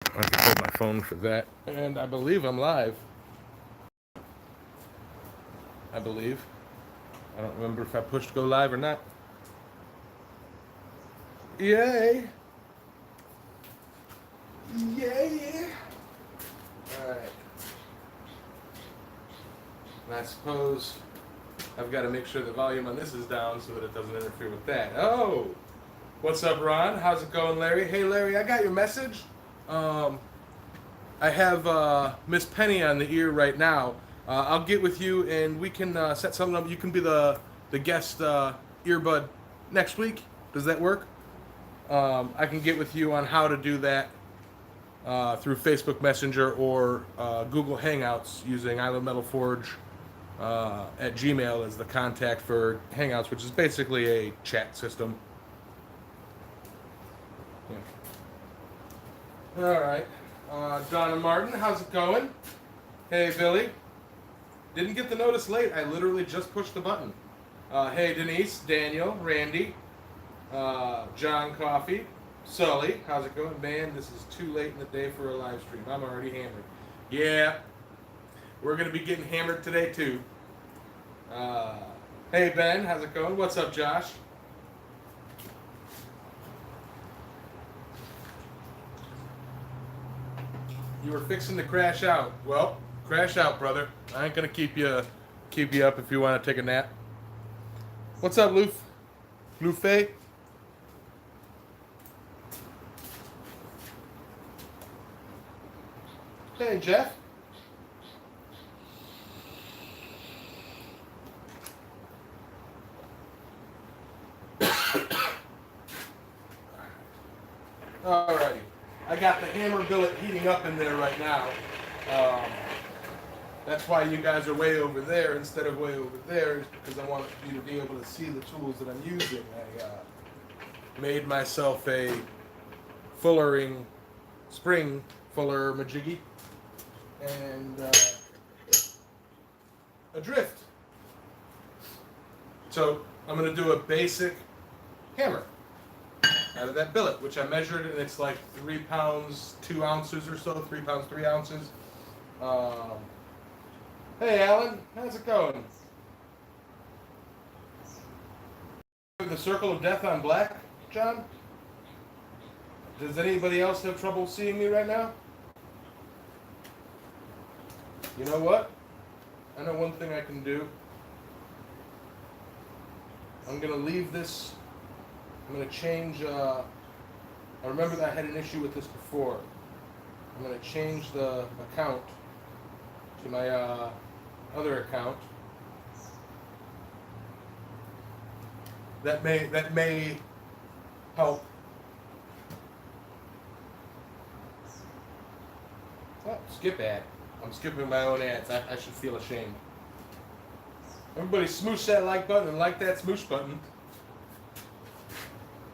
I have to hold my phone for that. And I believe I'm live. I believe. I don't remember if I pushed go live or not. Yay! Yay! Alright. And I suppose I've got to make sure the volume on this is down so that it doesn't interfere with that. Oh! What's up, Ron? How's it going, Larry? Hey, Larry, I got your message. I have Miss Penny on the ear right now. I'll get with you and we can set something up. You can be the guest earbud next week. Does that work? I can get with you on how to do that through Facebook Messenger or Google Hangouts using I Love Metal Forge at Gmail as the contact for Hangouts, which is basically a chat system. Yeah. All right. Donna Martin, how's it going? Hey, Billy. Didn't get the notice late. I literally just pushed the button. Hey, Denise, Daniel, Randy, John Coffey, Sully, how's it going? Man, this is too late in the day for a live stream. I'm already hammered. Yeah, we're going to be getting hammered today, too. Hey, Ben, how's it going? What's up, Josh? You were fixing to crash out. Well, crash out, brother. I ain't gonna keep you up if you want to take a nap. What's up, Lufe? Hey, Jeff. Alrighty. I got the hammer billet heating up in there right now. That's why you guys are way over there instead of way over there, is because I want you to be able to see the tools that I'm using. I made myself a spring fuller majiggy and a drift. So I'm going to do a basic hammer out of that billet, which I measured, and it's like 3 pounds 2 ounces or so, 3 pounds 3 ounces. Hey, Alan, how's it going? The Circle of Death on Black, John? Does anybody else have trouble seeing me right now? You know what? I know one thing I can do. I'm going to leave this. I'm going to change. I remember that I had an issue with this before. I'm going to change the account to my other account. That may help. Oh, skip ad. I'm skipping my own ads. I should feel ashamed. Everybody smoosh that like button and like that smoosh button.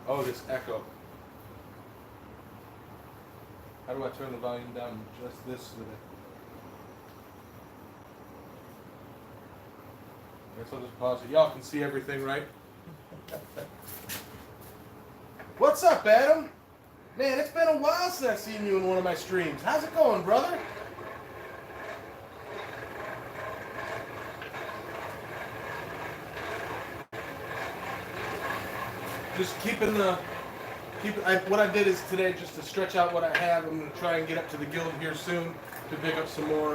Oh, this echo. How do I turn the volume down just this so that I guess I'll just pause it. Y'all can see everything, right? What's up, Adam? Man, it's been a while since I've seen you in one of my streams. How's it going, brother? Just what I did is today, just to stretch out what I have, I'm going to try and get up to the guild here soon to pick up some more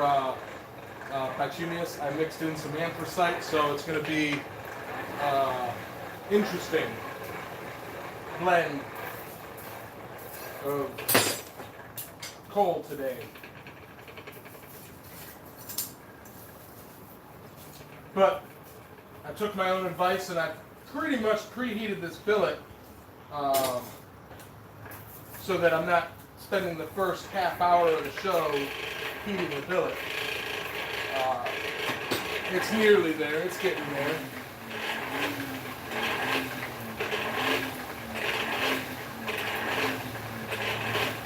Pachumius. I mixed in some anthracite, so it's going to be interesting blend of coal today. But I took my own advice and I pretty much preheated this billet so that I'm not spending the first half hour of the show heating the billet. It's nearly there. It's getting there.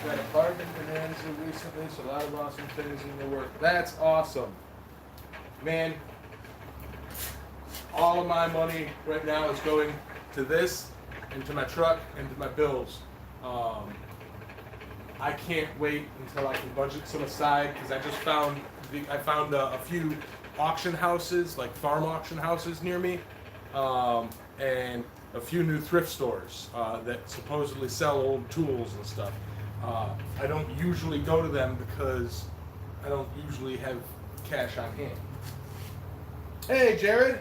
Got a bargain bonanza recently, so a lot of awesome things in the work. That's awesome. Man, all of my money right now is going to this and to my truck and to my bills. I can't wait until I can budget some aside because I just found a few auction houses, like farm auction houses near me, and a few new thrift stores that supposedly sell old tools and stuff. I don't usually go to them because I don't usually have cash on hand. Hey, Jared,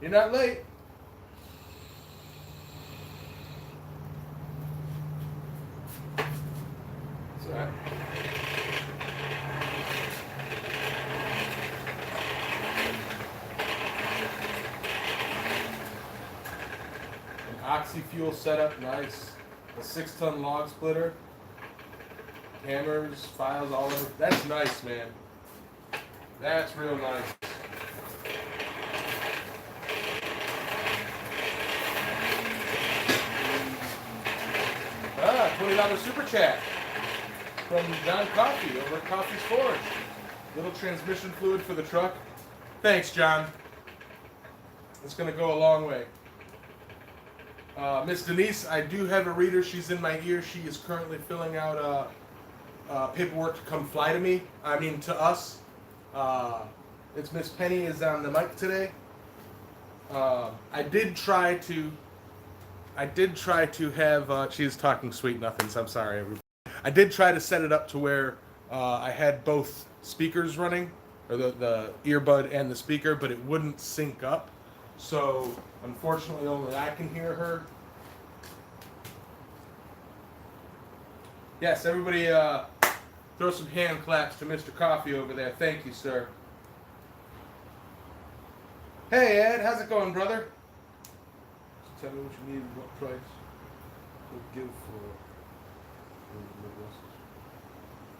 you're not late. It's all right. Oxy-fuel setup, nice. A 6-ton log splitter. Hammers, files, all over. That's nice, man. That's real nice. $20 super chat from John Coffey over at Coffee's Forge. Little transmission fluid for the truck. Thanks, John. It's going to go a long way. Miss Denise, I do have a reader. She's in my ear. She is currently filling out paperwork to come fly to me. I mean, to us. It's Miss Penny is on the mic today. I did try to have. She's talking sweet nothings. I'm sorry, everybody. I did try to set it up to where I had both speakers running, or the earbud and the speaker, but it wouldn't sync up. So, unfortunately, only I can hear her. Yes, everybody throw some hand claps to Mr. Coffee over there. Thank you, sir. Hey, Ed. How's it going, brother? Tell me what you need and what price we'll give for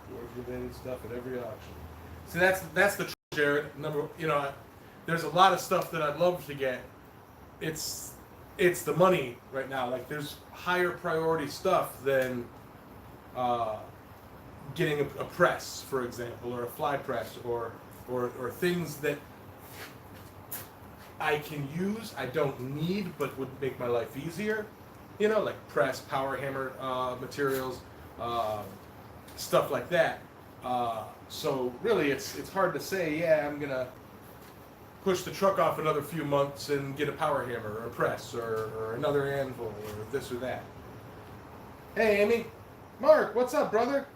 Forge-related stuff at every auction. See, that's the truth, Jared. There's a lot of stuff that I'd love to get. It's the money right now. Like, there's higher priority stuff than getting a press, for example, or a fly press, or things that I can use, I don't need, but would make my life easier. Like press, power hammer materials, stuff like that. So really, it's hard to say, yeah, I'm gonna push the truck off another few months and get a power hammer or a press or another anvil or this or that. Hey, Amy. Mark, what's up, brother?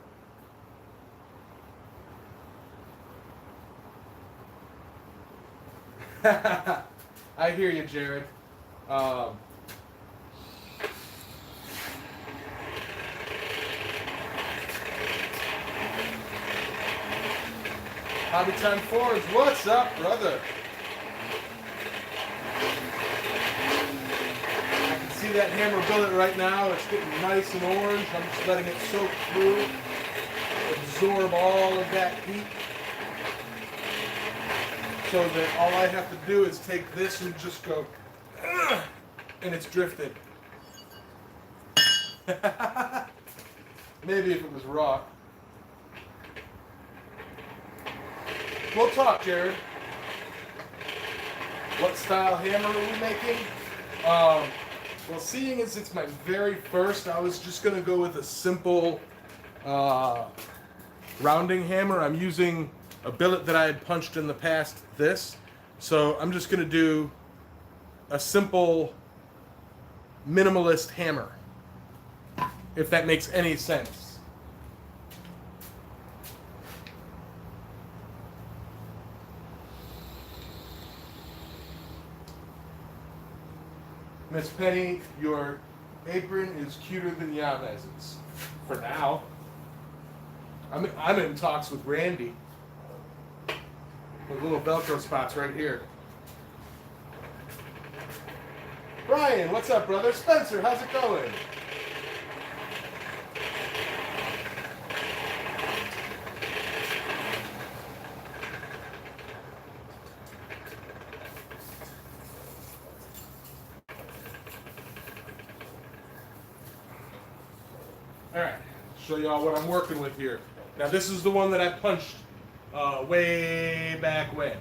I hear you, Jared. Hobby Time Forge, what's up, brother? I can see that hammer billet right now. It's getting nice and orange. I'm just letting it soak through, absorb all of that heat, so that all I have to do is take this and just go, and it's drifted. Maybe if it was raw. We'll talk, Jared. What style hammer are we making? Well, seeing as it's my very first, I was just going to go with a simple rounding hammer. I'm using a billet that I had punched in the past, this. So I'm just going to do a simple minimalist hammer, if that makes any sense. Miss Penny, your apron is cuter than Yamez's. For now. I'm in talks with Randy. With little Velcro spots right here. Brian, what's up, brother? Spencer, how's it going? All right, show y'all what I'm working with here. Now, this is the one that I punched way back when.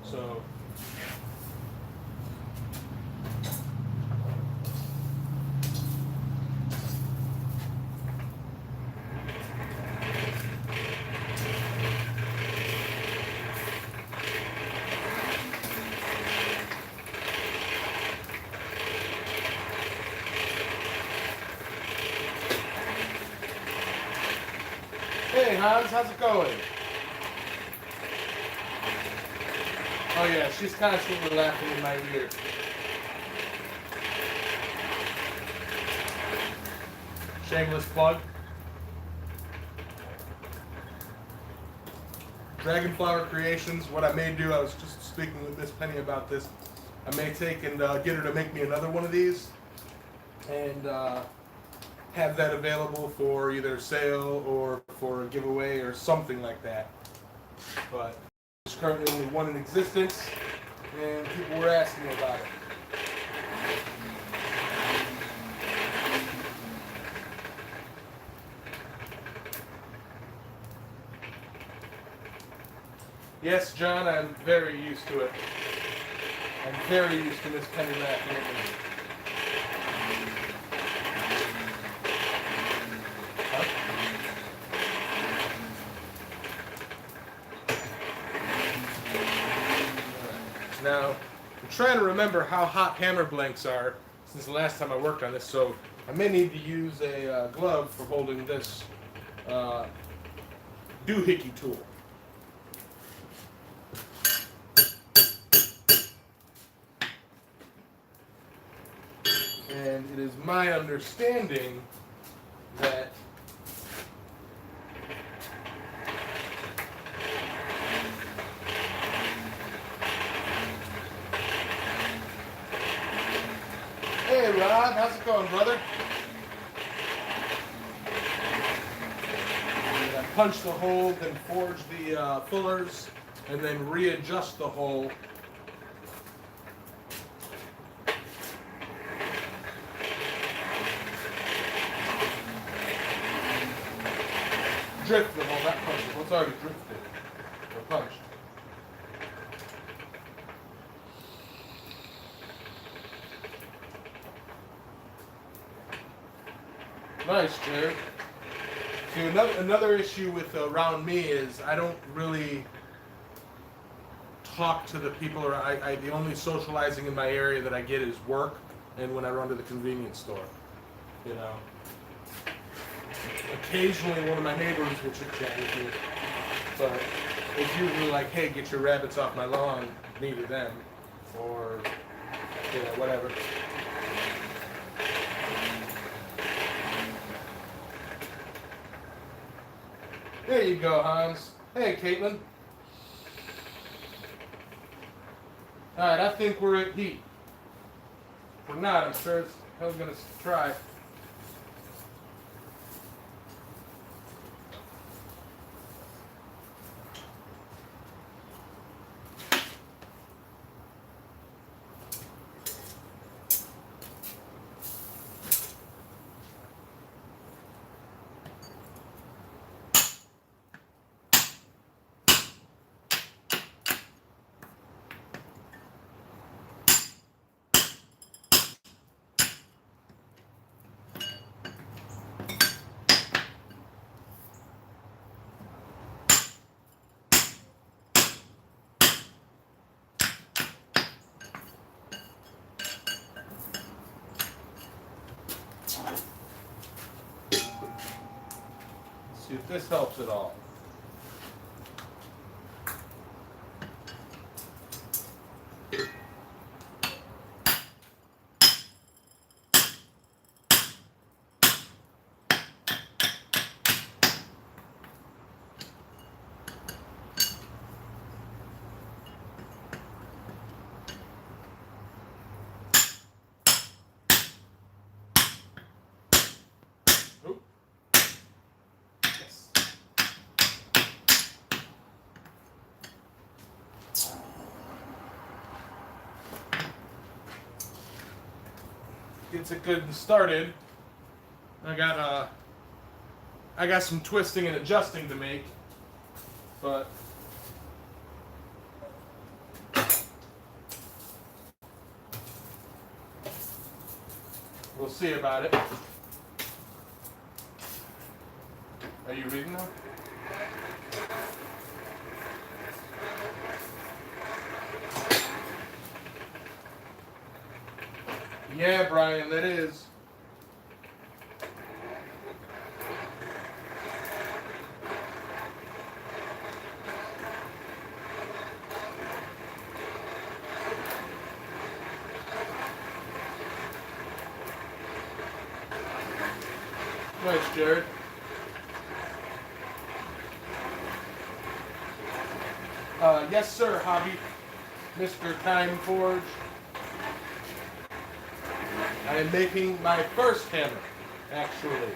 So, Hey Hans, how's it going? Oh yeah, she's constantly laughing in my ear. Shameless plug. Dragonflower Creations, what I may do, I was just speaking with Miss Penny about this, I may take and get her to make me another one of these and have that available for either sale or for a giveaway or something like that. But there's currently only one in existence and people were asking me about it. Yes, John, I'm very used to it. I'm very used to Miss Penny laughing at me. Huh? Now, I'm trying to remember how hot hammer blanks are since the last time I worked on this, so I may need to use a glove for holding this doohickey tool. And it is my understanding that hey Rob, how's it going, brother? And I punch the hole, then forge the fullers, and then readjust the hole. Drift the hole, not punch it. Well, it's already drifted. Or punched. Nice, Jared. See, another issue with around me is I don't really talk to the people, or the only socializing in my area that I get is work and when I run to the convenience store. You know. Occasionally one of my neighbors will chit chat with you, but it's usually like, hey, get your rabbits off my lawn, neither them, or, you know, whatever. There you go, Hans. Hey, Caitlin. Alright, I think we're at heat. If we're not, I'm sure I was going to try. See if this helps at all. Gets it good and started. I got some twisting and adjusting to make, but we'll see about it. Are you reading now? Yeah, Brian, that is. Jared. Yes, sir, Hobby. Mr. Time Forge. I am making my first hammer, actually.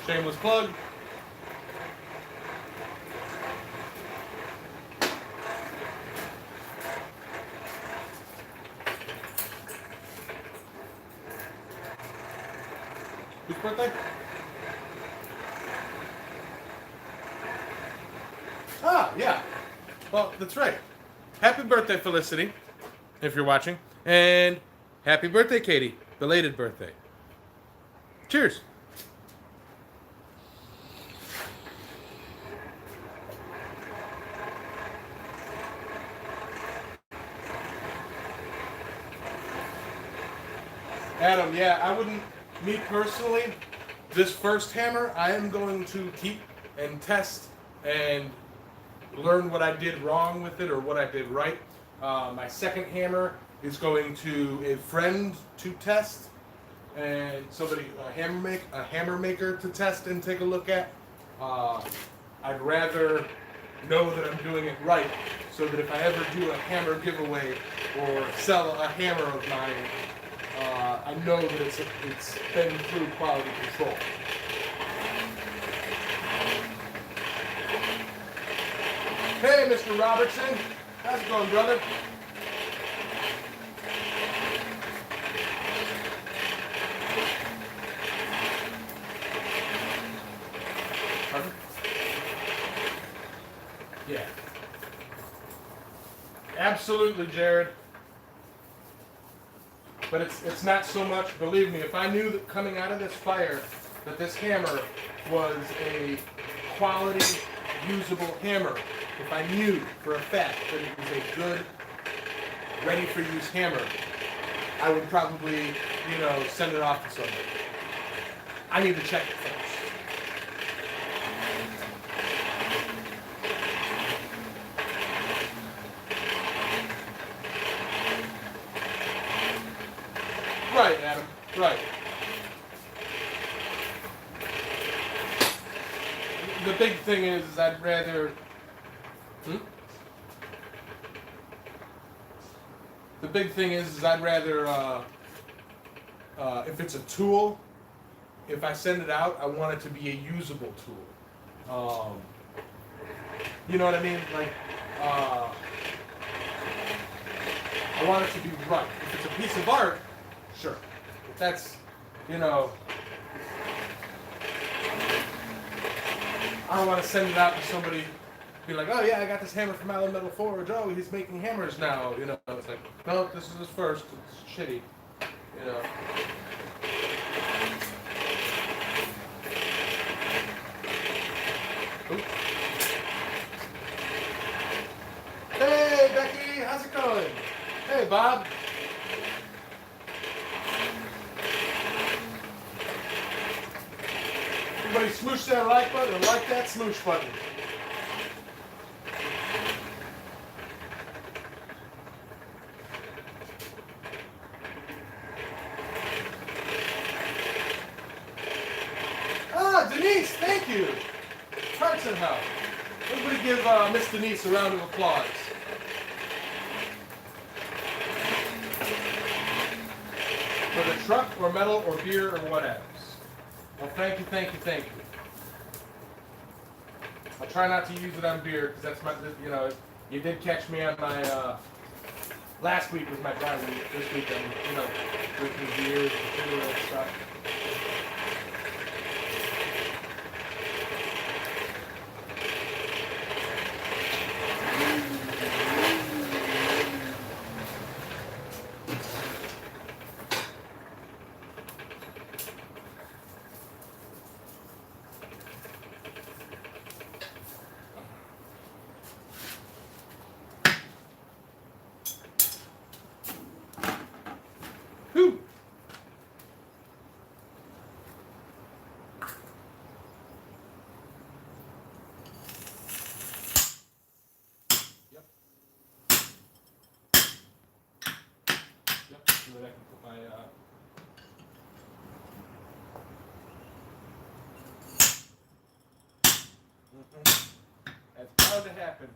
Shameless plug. Whose birthday? Ah, yeah. Well, that's right. Happy birthday, Felicity, if you're watching. And happy birthday, Katie. Belated birthday. Cheers. Adam, yeah, I wouldn't, me personally, this first hammer, I am going to keep and test and learn what I did wrong with it or what I did right. My second hammer is going to a friend to test and somebody, a hammer maker to test and take a look at. I'd rather know that I'm doing it right so that if I ever do a hammer giveaway or sell a hammer of mine, I know that it's been through quality control. Hey, Mr. Robertson. How's it going, brother? Pardon? Yeah. Absolutely, Jared. But it's not so much, believe me, if I knew that coming out of this fire that this hammer was a quality, usable hammer, if I knew for a fact that it was a good, ready-for-use hammer, I would probably, send it off to somebody. I need to check it first. Right, Adam. Right. The big thing is I'd rather... The big thing is I'd rather, if it's a tool, if I send it out, I want it to be a usable tool. You know what I mean? Like, I want it to be right. If it's a piece of art, sure. If that's, I don't want to send it out to somebody, be like, oh yeah, I got this hammer from Allen Metal Forge. Oh, he's making hammers now. It's like, no, this is his first. It's shitty. Oops. Hey, Becky, how's it going? Hey, Bob. Everybody smoosh that like button and like that smoosh button. Ah, Denise, thank you. Hearts and health. Everybody give Miss Denise a round of applause. For the truck or metal or beer or whatever. Well, thank you, thank you, thank you. I'll try not to use it on beer because that's my, you did catch me on my, last week was my dry week. This week I'm, drinking beers and stuff. Whew. Yep. Yep. So that I can put my bound to happen.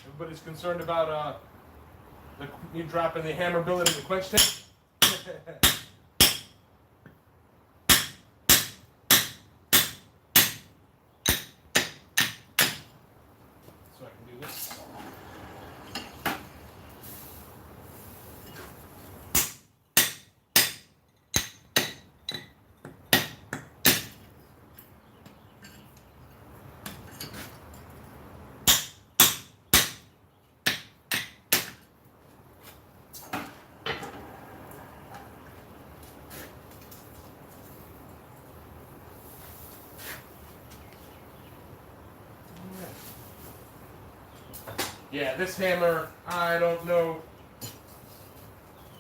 Everybody's concerned about me dropping the hammer billet in the quench tank. So I can do this. Yeah, this hammer, I don't know.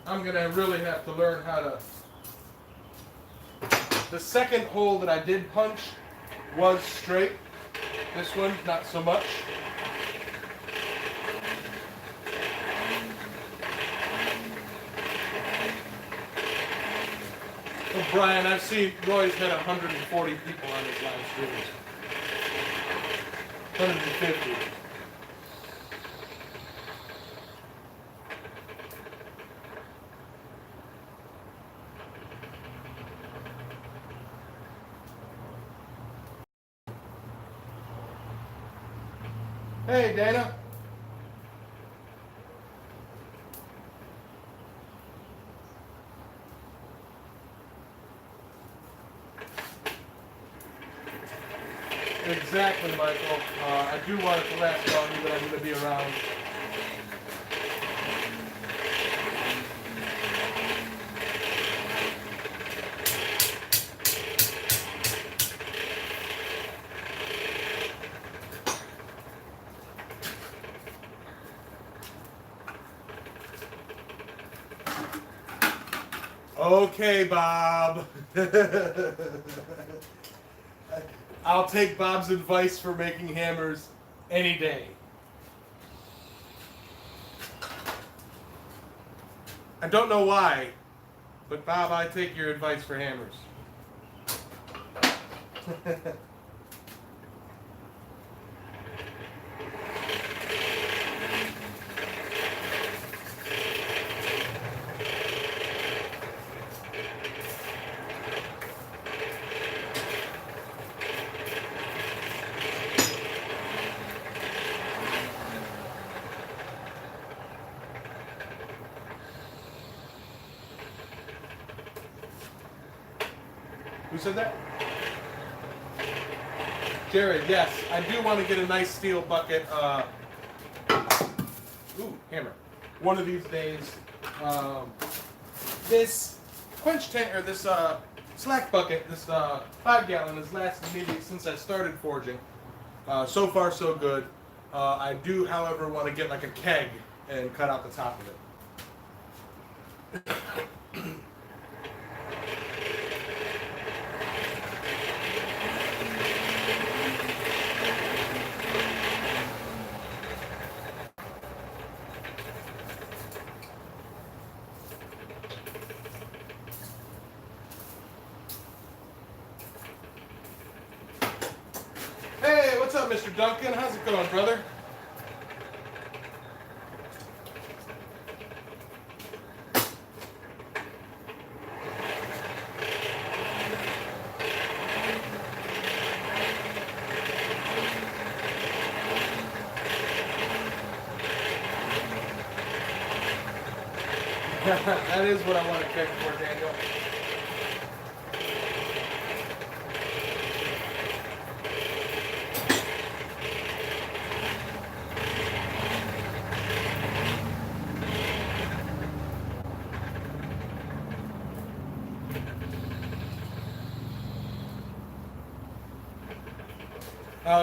I'm gonna really have to learn how to. The second hole that I did punch was straight. This one, not so much. Well, Brian, I've seen Roy's had 140 people on his live streams. 150. Hey, Dana. Exactly, Michael. I do want it to last longer, but I'm going to be around. Okay, Bob. I'll take Bob's advice for making hammers any day. I don't know why, but Bob, I take your advice for hammers. Who said that? Jared, yes. I do want to get a nice steel bucket. Ooh, hammer. One of these days. This quench tank, or this slack bucket, this 5-gallon has lasted me since I started forging. So far, so good. I do, however, want to get like a keg and cut out the top of it. Hey, what's up, Mr. Duncan? How's it going, brother? That is what I want to check for, Daniel.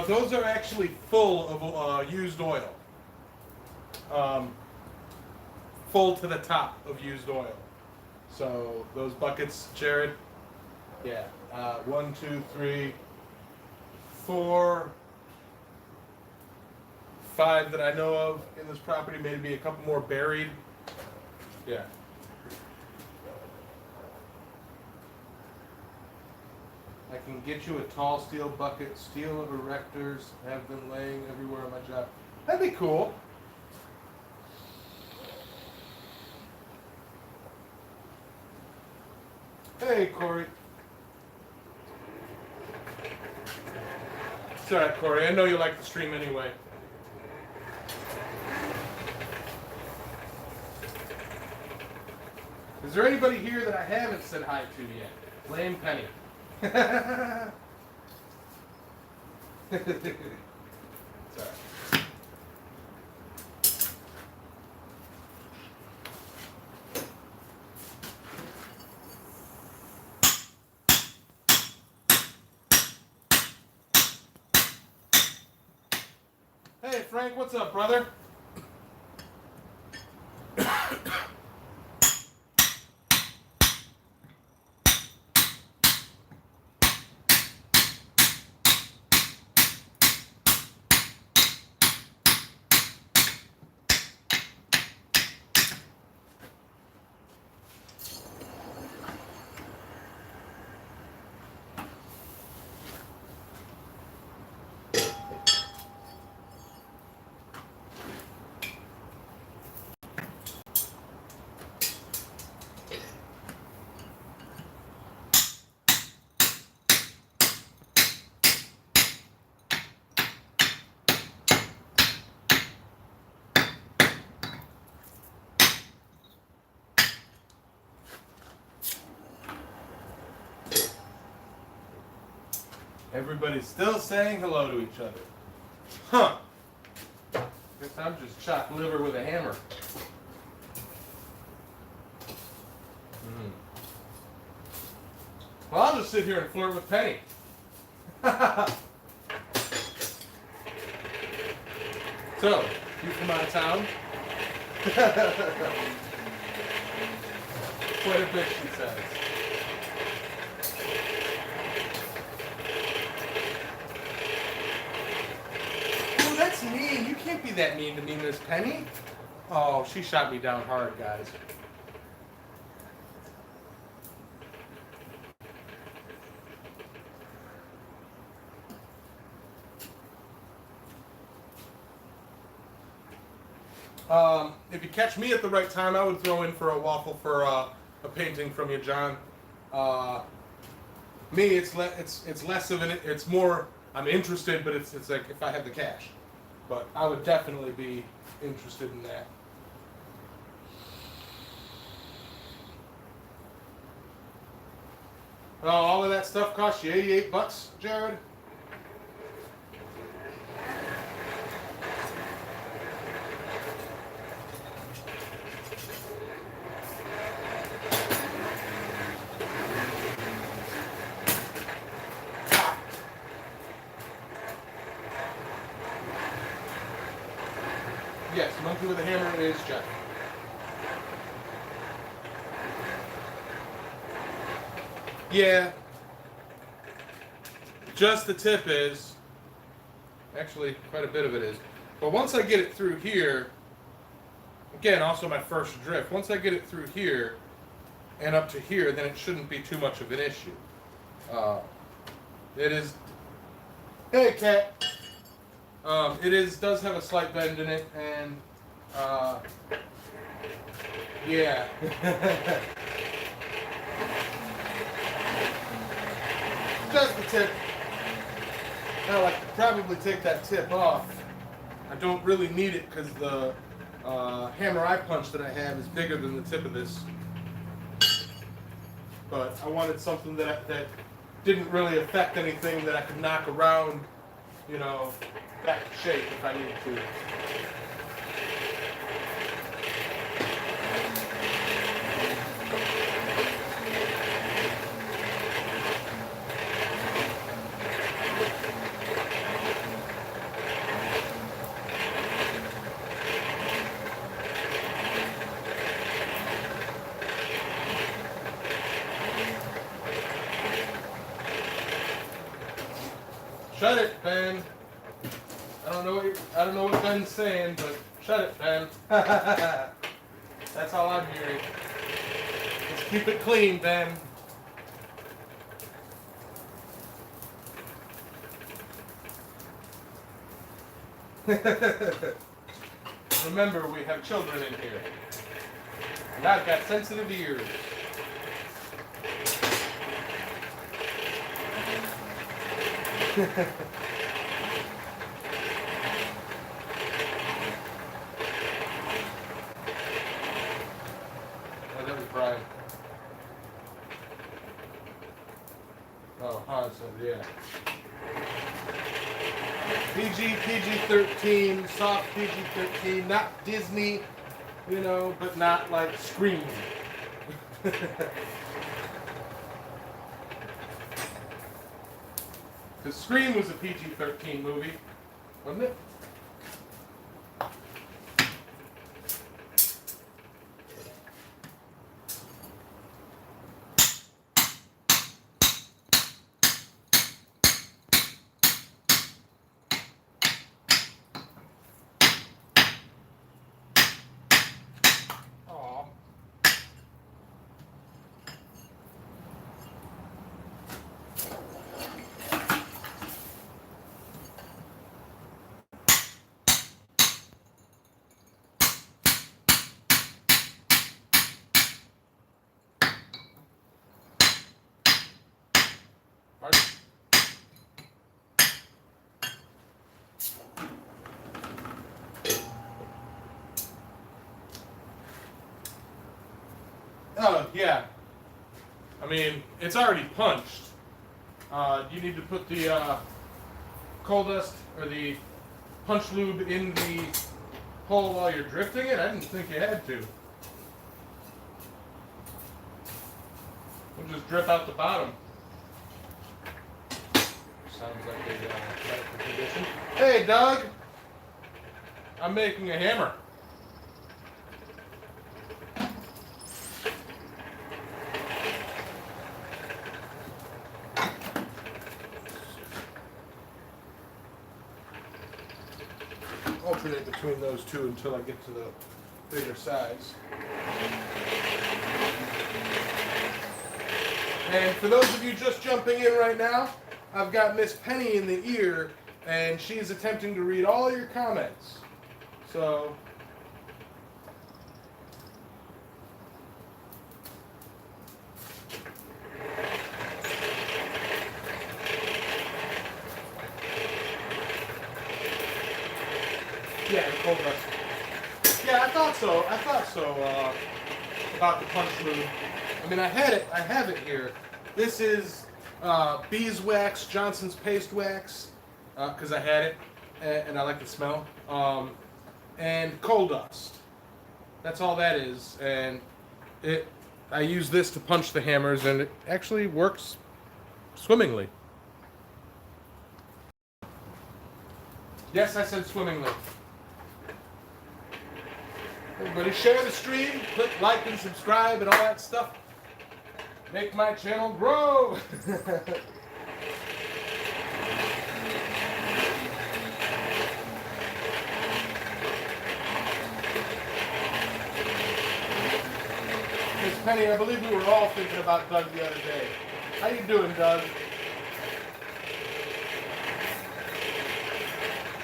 Those are actually full of used oil. Full to the top of used oil. So those buckets, Jared, yeah, 1, 2, 3, 4, 5 that I know of in this property, maybe a couple more buried. Yeah. I can get you a tall steel bucket, steel erectors, have them laying everywhere on my job. That'd be cool. Hey, Corey. It's alright, Corey. I know you like the stream anyway. Is there anybody here that I haven't said hi to yet? Blame Penny. It's alright. Hey, Frank, what's up, brother? Everybody's still saying hello to each other. Huh. Guess I'm just chopped liver with a hammer. Well, I'll just sit here and flirt with Penny. So, you from out of town? Quite a bit, she says. Oh, that's mean. You can't be that mean to me, Miss Penny. Oh, she shot me down hard, guys. If you catch me at the right time, I would throw in for a waffle for a painting from you, John. Me, it's less of an. It's more. I'm interested, but it's like if I have the cash. But I would definitely be interested in that. Oh, all of that stuff cost you $88, Jared? Yes, Monkey with a Hammer is Jeff. Yeah. Just the tip is, actually quite a bit of it is, but once I get it through here, again, also my first drift, once I get it through here and up to here, then it shouldn't be too much of an issue. It is, hey cat, does have a slight bend in it, and yeah. Just the tip. Now I could probably take that tip off. I don't really need it because the hammer eye punch that I have is bigger than the tip of this. But I wanted something that didn't really affect anything that I could knock around, you know, back to shape if I needed to. Shut it, Ben. I don't know what Ben's saying, but shut it, Ben. That's all I'm hearing. Let's keep it clean, Ben. Remember, we have children in here. And I've got sensitive ears. Oh, that was Brian. Oh, Hanson, yeah. PG-13, soft PG-13, not Disney, you know, but not like Scream. Because Scream was a PG-13 movie, wasn't it? Oh, yeah. I mean, it's already punched. You need to put the coal dust or the punch lube in the hole while you're drifting it? I didn't think you had to. It'll just drip out the bottom. Sounds like a medical condition. Hey, Doug! I'm making a hammer. Alternate between those two until I get to the bigger size. And for those of you just jumping in right now, I've got Miss Penny in the ear, and she's attempting to read all your comments. So, yeah, cold rest. Yeah, I thought so. About the punch lube. I mean, I have it here. This is beeswax, Johnson's paste wax, because I had it, and I like the smell. And coal dust. That's all that is. And I use this to punch the hammers, and it actually works swimmingly. Yes, I said swimmingly. Everybody share the stream, click like and subscribe and all that stuff. Make my channel grow. Miss Penny, I believe we were all thinking about Doug the other day. How you doing, Doug?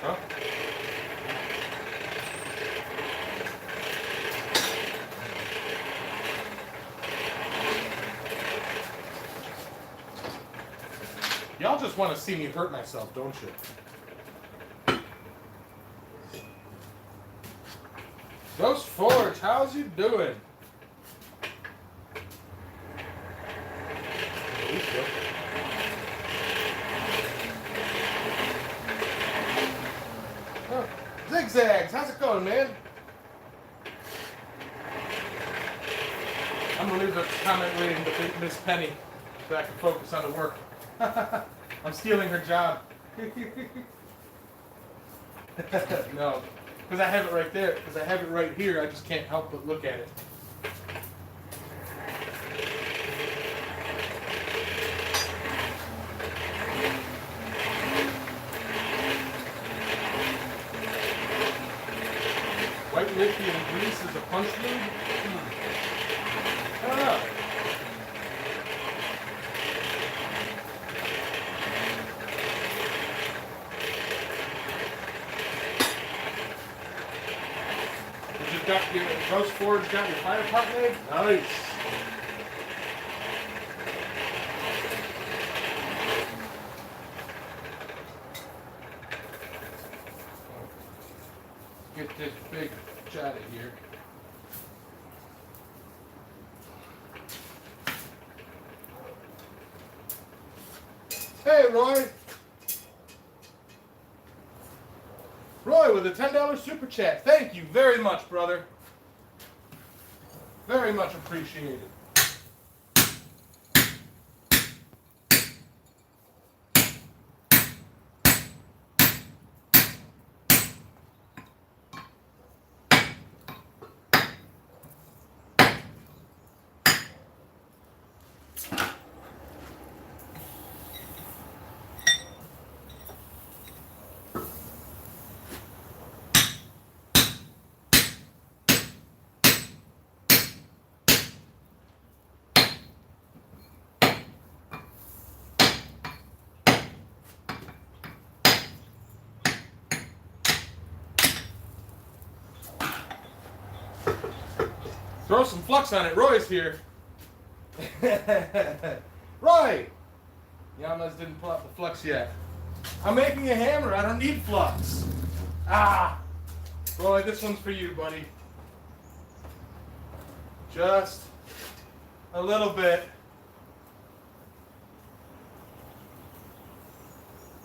Huh? Y'all just want to see me hurt myself, don't you? Ghost Forge, how's you doing? Oh, Zigzags, how's it going, man? I'm gonna leave the comment reading to Miss Penny so I can focus on the work. I'm stealing her job. No, because I have it right there. Because I have it right here, I just can't help but look at it. White lithium grease is a punch lube? I don't know. got your roast forge, got your fire pot made? Nice. Get this big out of here. Hey, Roy. Roy with a $10 super chat. Thank you very much, brother. Very much appreciated. Throw some flux on it. Roy's here. Roy! Yamez didn't pull out the flux yet. I'm making a hammer. I don't need flux. Ah! Roy, this one's for you, buddy. Just a little bit.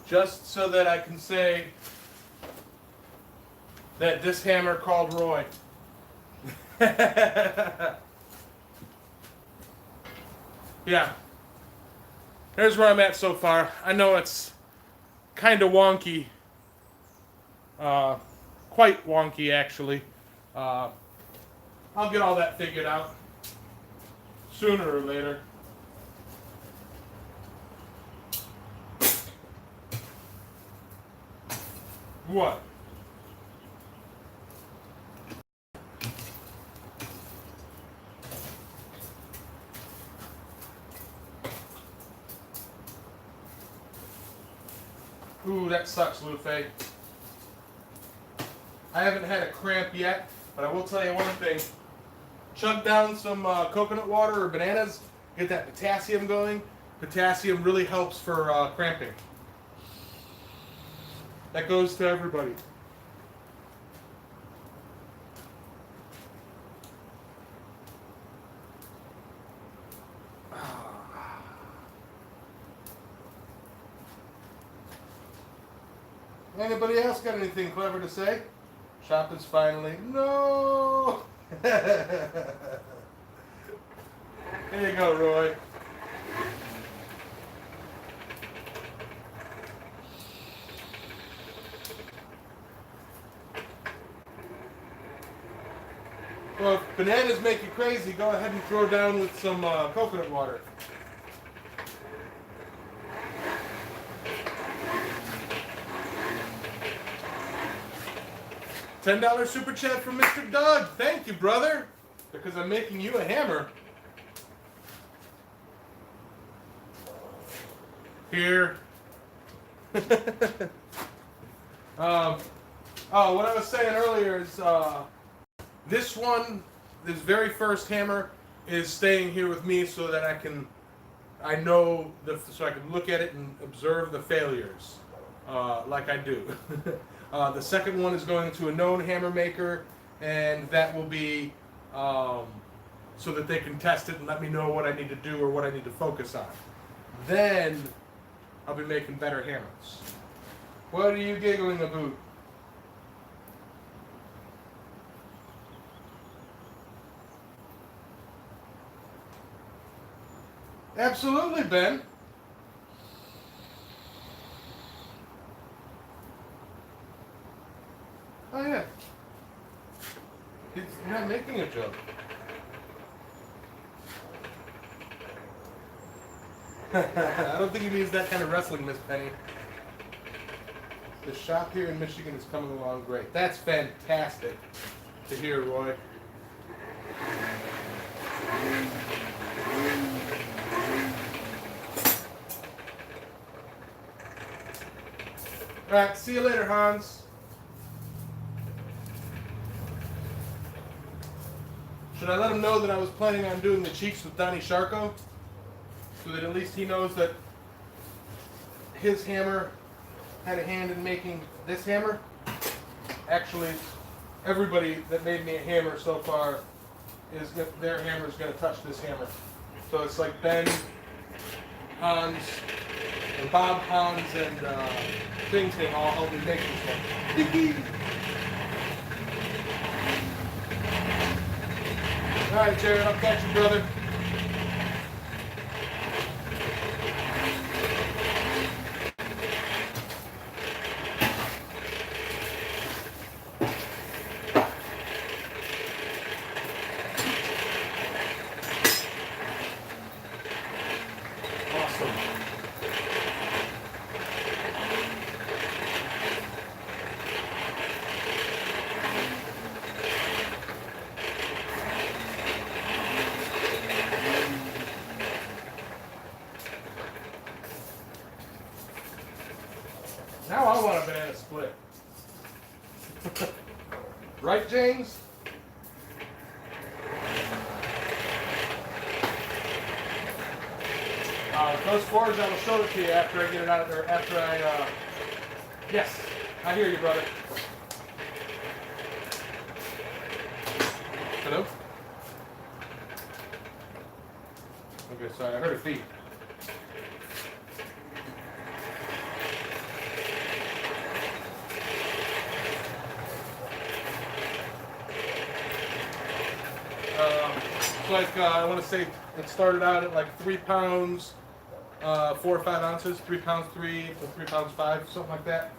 Just so that I can say that this hammer called Roy. Yeah. Here's where I'm at so far. I know it's kind of wonky. Quite wonky, actually. I'll get all that figured out sooner or later. What? Ooh, that sucks, Lufe. I haven't had a cramp yet, but I will tell you one thing. Chug down some coconut water or bananas, get that potassium going. Potassium really helps for cramping. That goes to everybody. Anybody else got anything clever to say? Shopping's finally... No! There you go, Roy. Well, if bananas make you crazy, go ahead and throw down with some coconut water. $10 super chat from Mr. Doug. Thank you, brother, because I'm making you a hammer. Here. Oh, what I was saying earlier is this very first hammer is staying here with me so that I can look at it and observe the failures, like I do. The second one is going to a known hammer maker, and that will be so that they can test it and let me know what I need to do or what I need to focus on. Then I'll be making better hammers. What are you giggling about? Absolutely, Ben. Oh, yeah. He's not making a joke. I don't think he means that kind of wrestling, Miss Penny. The shop here in Michigan is coming along great. That's fantastic to hear, Roy. All right, see you later, Hans. Should I let him know that I was planning on doing the cheeks with Donnie Sharko? So that at least he knows that his hammer had a hand in making this hammer. Actually, everybody that made me a hammer so far, their hammer is going to touch this hammer. So it's like Ben, Hans, and Bob, Hans, and Ting all help me make this one. All right, Jared, I'll catch you, brother. Now I want a banana split. Right, James? Those Forgin, I will show it to you after I get it out of there. After I, yes, I hear you, brother. Hello? Okay, sorry, I heard a beep. It's like, I want to say it started out at like 3 pounds, 4 or 5 ounces, 3 pounds 3 to 3 pounds 5, something like that.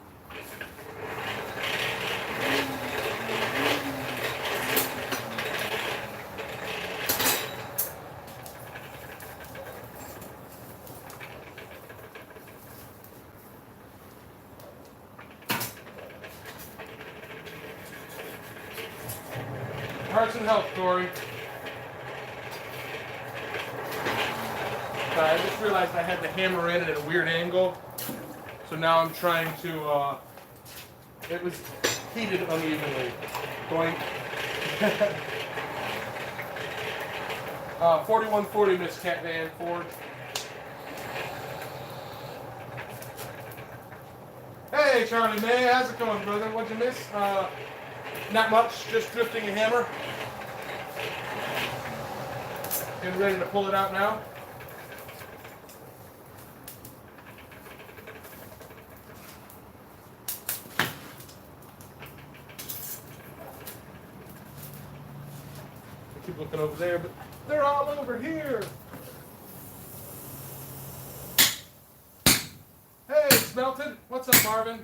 Hearts and health, Corey. I just realized I had the hammer in it at a weird angle, so now I'm trying to, it was heated unevenly. Going, 4140 Miss Cat Van Ford. Hey Charlie May, how's it going, brother? What'd you miss? Not much, just drifting a hammer. Getting ready to pull it out now. Keep looking over there, but they're all over here. Hey, Smelted. What's up, Marvin?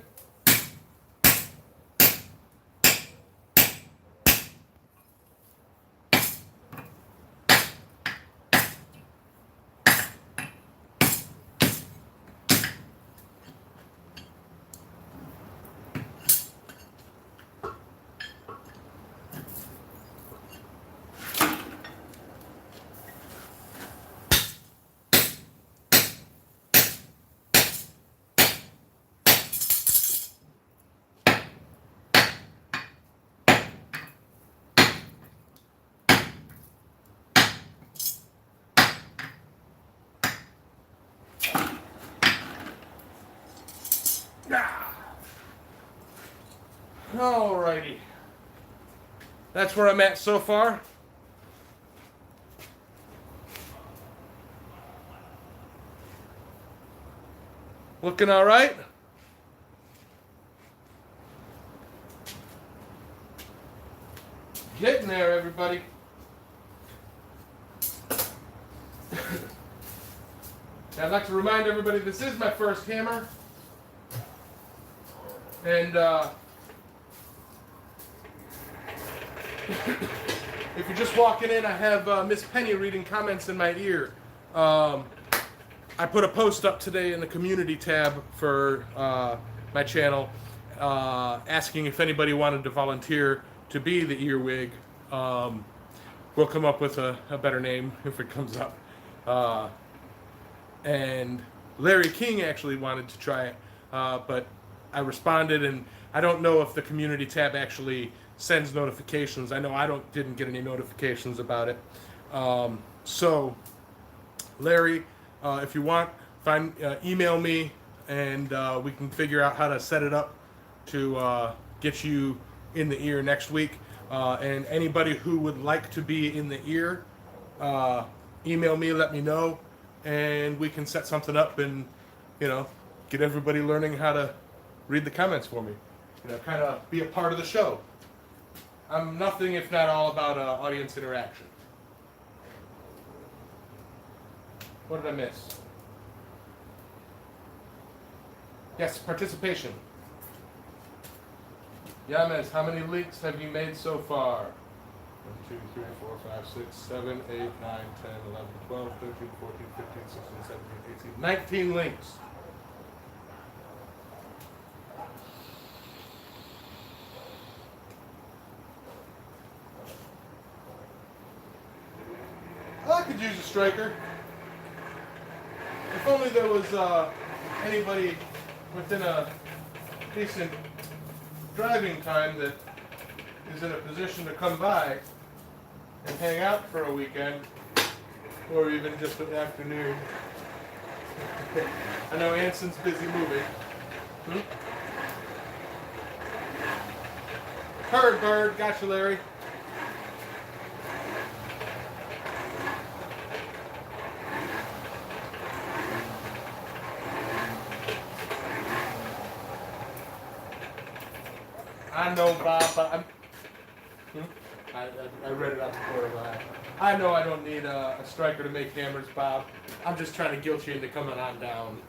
Alrighty. That's where I'm at so far. Looking all right. Getting there, everybody. I'd like to remind everybody this is my first hammer. And if you're just walking in, I have Miss Penny reading comments in my ear. I put a post up today in the community tab for my channel asking if anybody wanted to volunteer to be the earwig. We'll come up with a better name if it comes up. And Larry King actually wanted to try it, but I responded, and I don't know if the community tab actually sends notifications. I know I didn't get any notifications about it. So, Larry, if you want, email me, and we can figure out how to set it up to get you in the ear next week. And anybody who would like to be in the ear, email me, let me know, and we can set something up and, get everybody learning how to read the comments for me. Kind of be a part of the show. I'm nothing if not all about audience interaction. What did I miss? Yes, participation. Yamez, how many links have you made so far? 1, 2, 3, 4, 5, 6, 7, 8, 9, 10, 11, 12, 13, 14, 15, 16, 17, 18, 19 links. I could use a striker. If only there was anybody within a decent driving time that is in a position to come by and hang out for a weekend, or even just an afternoon. I know Anson's busy moving. Heard, bird. Gotcha, Larry. I know, Bob, but I read it out before. I know I don't need a striker to make hammers, Bob. I'm just trying to guilt you into coming on down.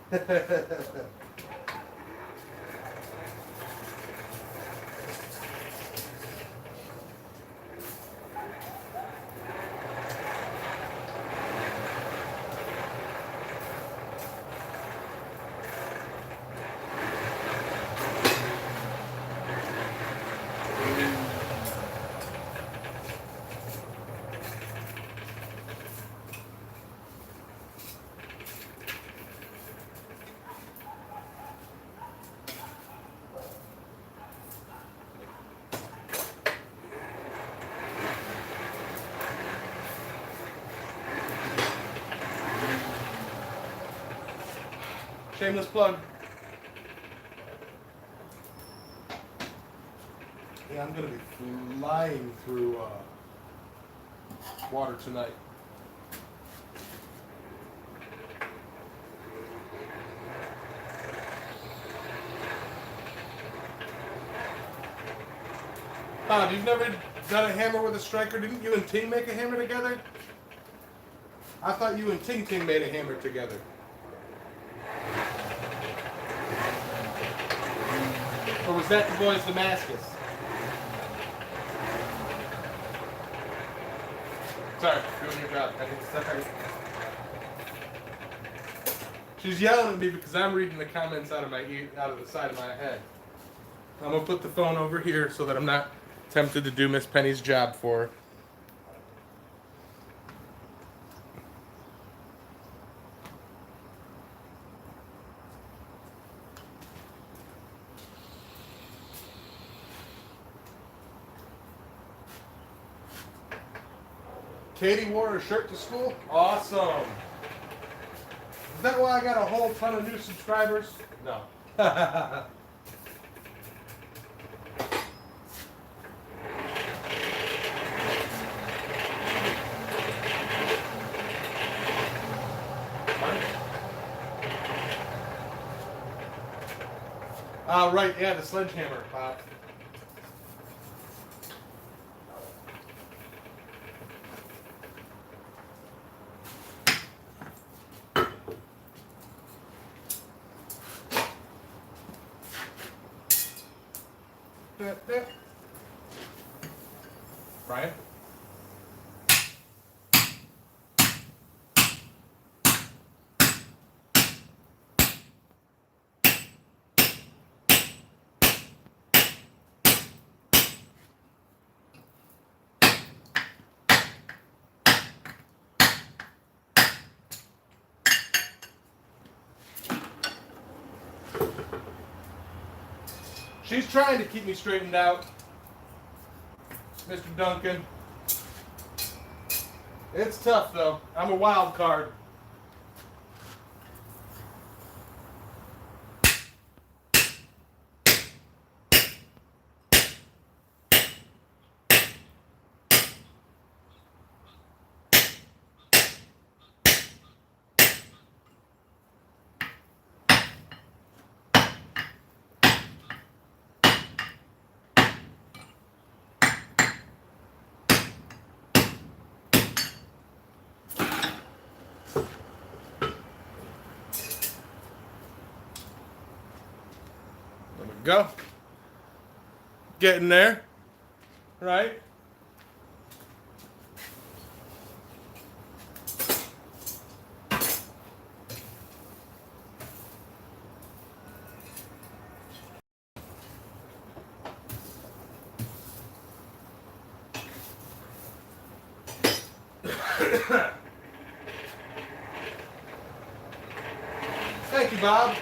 Shameless plug. Yeah, I'm going to be flying through water tonight. Bob, you've never done a hammer with a striker? Didn't you and Ting make a hammer together? I thought you and Ting made a hammer together. Or was that the boys Damascus? Sorry, doing your job. Sorry. She's yelling at me because I'm reading the comments out of the side of my head. I'm gonna put the phone over here so that I'm not tempted to do Miss Penny's job for her. Katie wore her shirt to school? Awesome. Is that why I got a whole ton of new subscribers? No. Right, yeah, the sledgehammer. Brian? She's trying to keep me straightened out. Mr. Duncan. It's tough though. I'm a wild card. There we go. Getting there. Right? Thank you, Bob.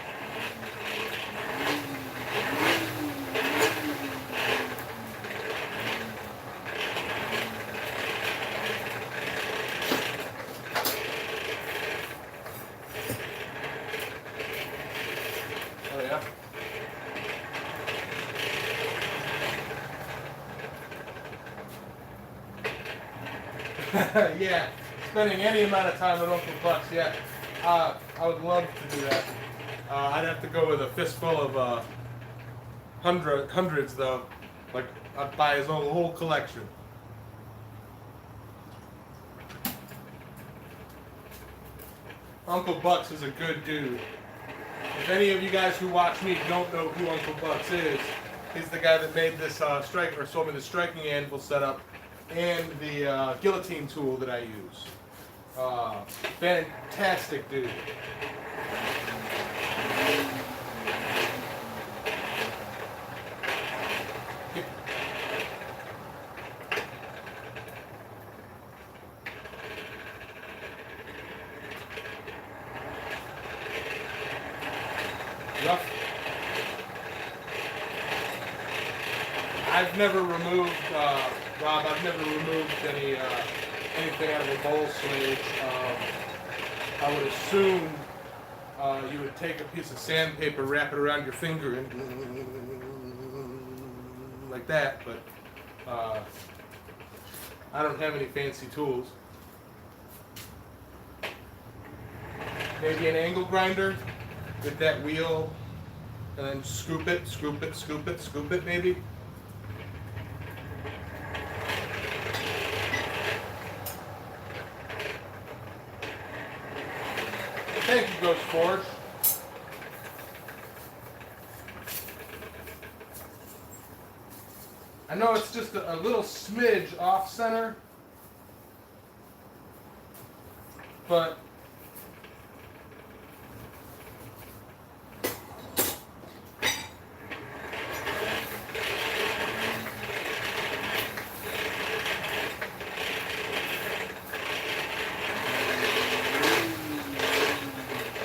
Oh, yeah. Yeah, spending any amount of time at Uncle Buck's, yeah. I would love to do that. I'd have to go with a fistful of hundreds, though. Like, I'd buy his whole collection. Uncle Buck's is a good dude. If any of you guys who watch me don't know who Uncle Buck's is, he's the guy that made this sold me the striking anvil setup and the guillotine tool that I use. Fantastic dude. Rough. I've never removed, Rob, I've never removed anything out of a bowl swage. I would assume you would take a piece of sandpaper, wrap it around your finger, and like that, but I don't have any fancy tools. Maybe an angle grinder with that wheel, and then scoop it, maybe. Thank you, Ghost Forge. I know it's just a little smidge off center, but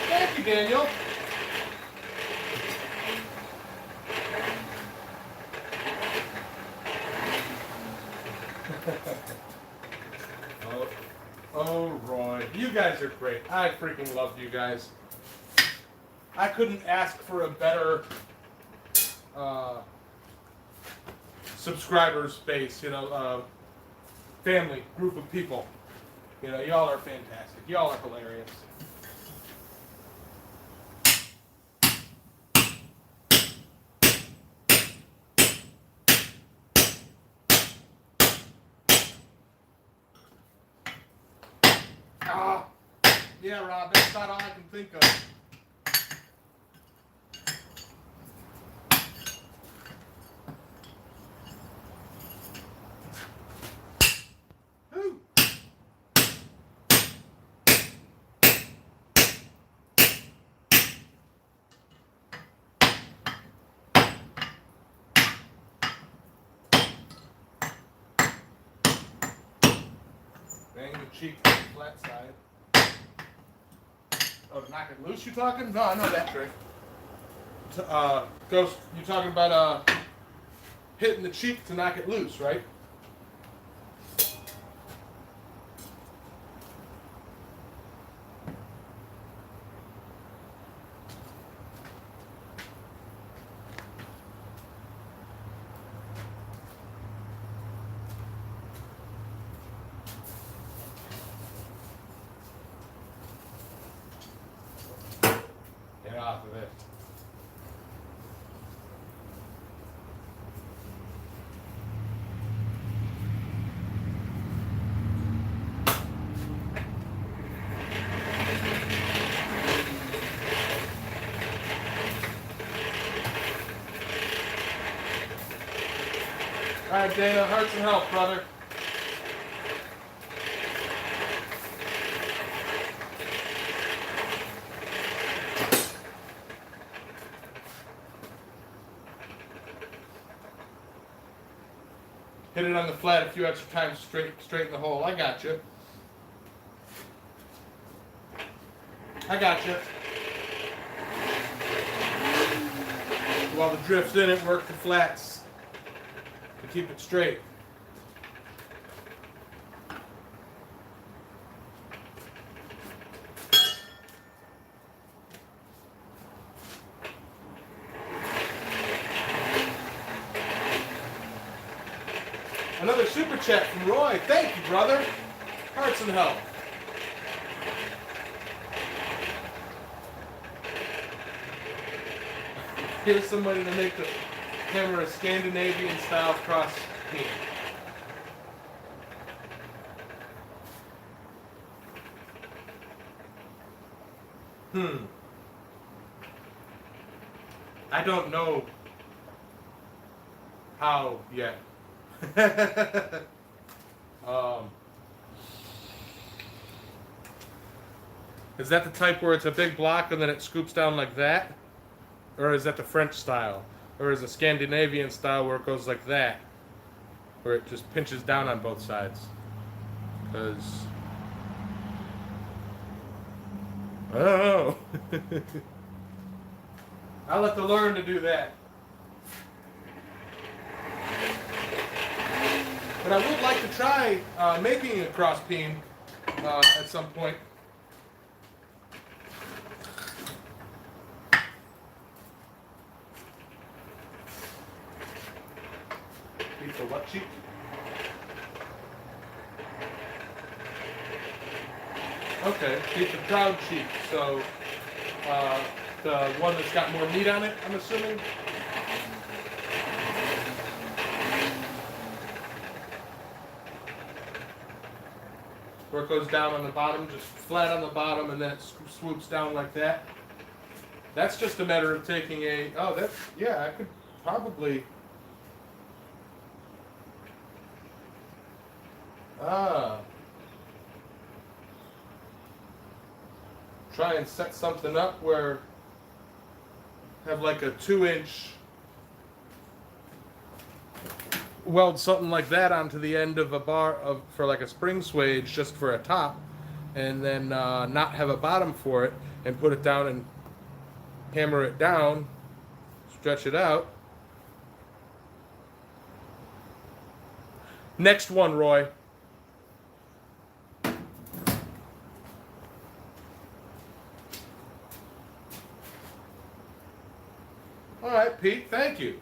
thank you, Daniel. Oh, Roy, you guys are great. I freaking love you guys. I couldn't ask for a better subscribers base, family, group of people. Y'all are fantastic. Y'all are hilarious. Yeah, Rob, that's not all I can think of. Ooh. Bang the cheek on the flat side. Oh, to knock it loose, you talking? No, I know that trick. Ghost, you talking about hitting the cheek to knock it loose, right? top of it. All right, Dana, hearts and health, brother. Hit it on the flat a few extra times, straighten the hole. I got you. I got you. While the drift's in it, work the flats to keep it straight. Another super chat from Roy. Thank you, brother. Hearts and health. Here's somebody to make the camera a Scandinavian style cross beam. I don't know how yet. Is that the type where it's a big block and then it scoops down like that? Or is that the French style? Or is it Scandinavian style where it goes like that? Where it just pinches down on both sides? Because I don't know. I'll have to learn to do that. But I would like to try making a cross beam at some point. Beat the what cheek? Okay, beat the proud cheek. So the one that's got more meat on it, I'm assuming. Where it goes down on the bottom, just flat on the bottom, and then it swoops down like that. That's just a matter of taking a, yeah, I could probably, try and set something up where, have like a 2-inch, weld something like that onto the end of a bar for like a spring swage just for a top, and then not have a bottom for it, and put it down and hammer it down, stretch it out. Next one, Roy. All right, Pete, thank you.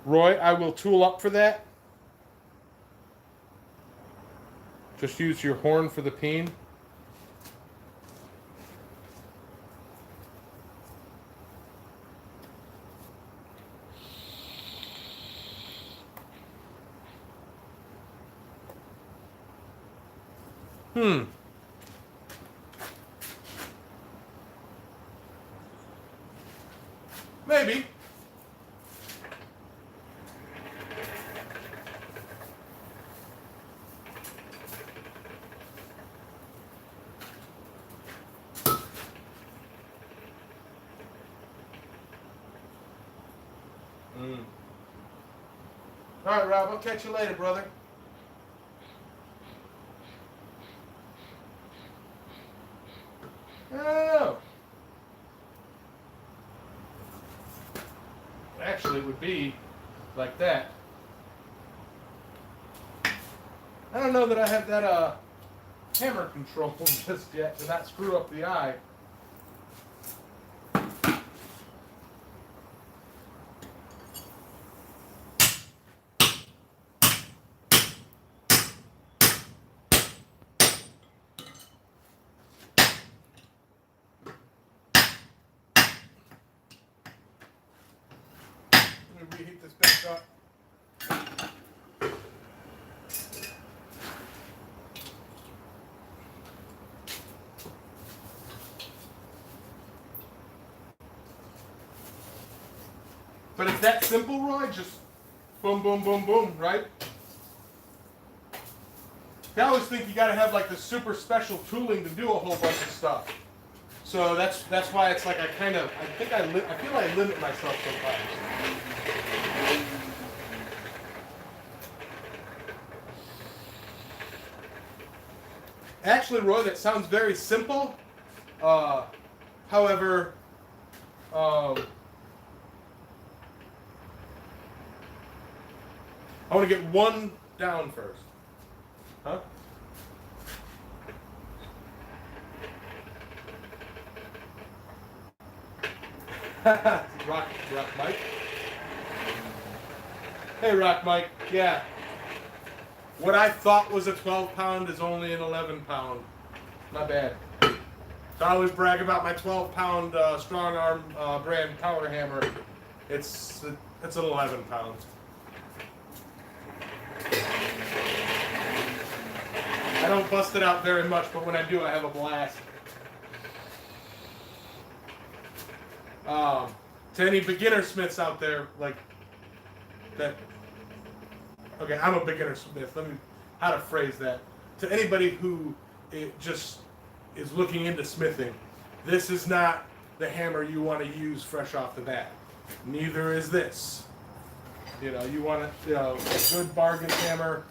Roy, I will tool up for that. Just use your horn for the peen. Maybe. All right, Rob, I'll catch you later, brother. Oh. Actually, it would be like that. I don't know that I have that hammer control just yet to not screw up the eye. But it's that simple, Roy. Just boom, boom, boom, boom, right? I always think you got to have like the super special tooling to do a whole bunch of stuff. So that's why it's like I feel like I limit myself sometimes. Actually, Roy, that sounds very simple. However, I want to get one down first. Huh? Rock Mike. Hey, Rock Mike. Yeah. What I thought was a 12-pound is only an 11-pound. Not bad. So I always brag about my 12-pound strong arm brand power hammer. It's an 11-pound. I don't bust it out very much, but when I do, I have a blast. To any beginner smiths out there, like that. Okay, I'm a beginner smith. How to phrase that. To anybody who just is looking into smithing, this is not the hammer you want to use fresh off the bat. Neither is this. You know, a good bargain hammer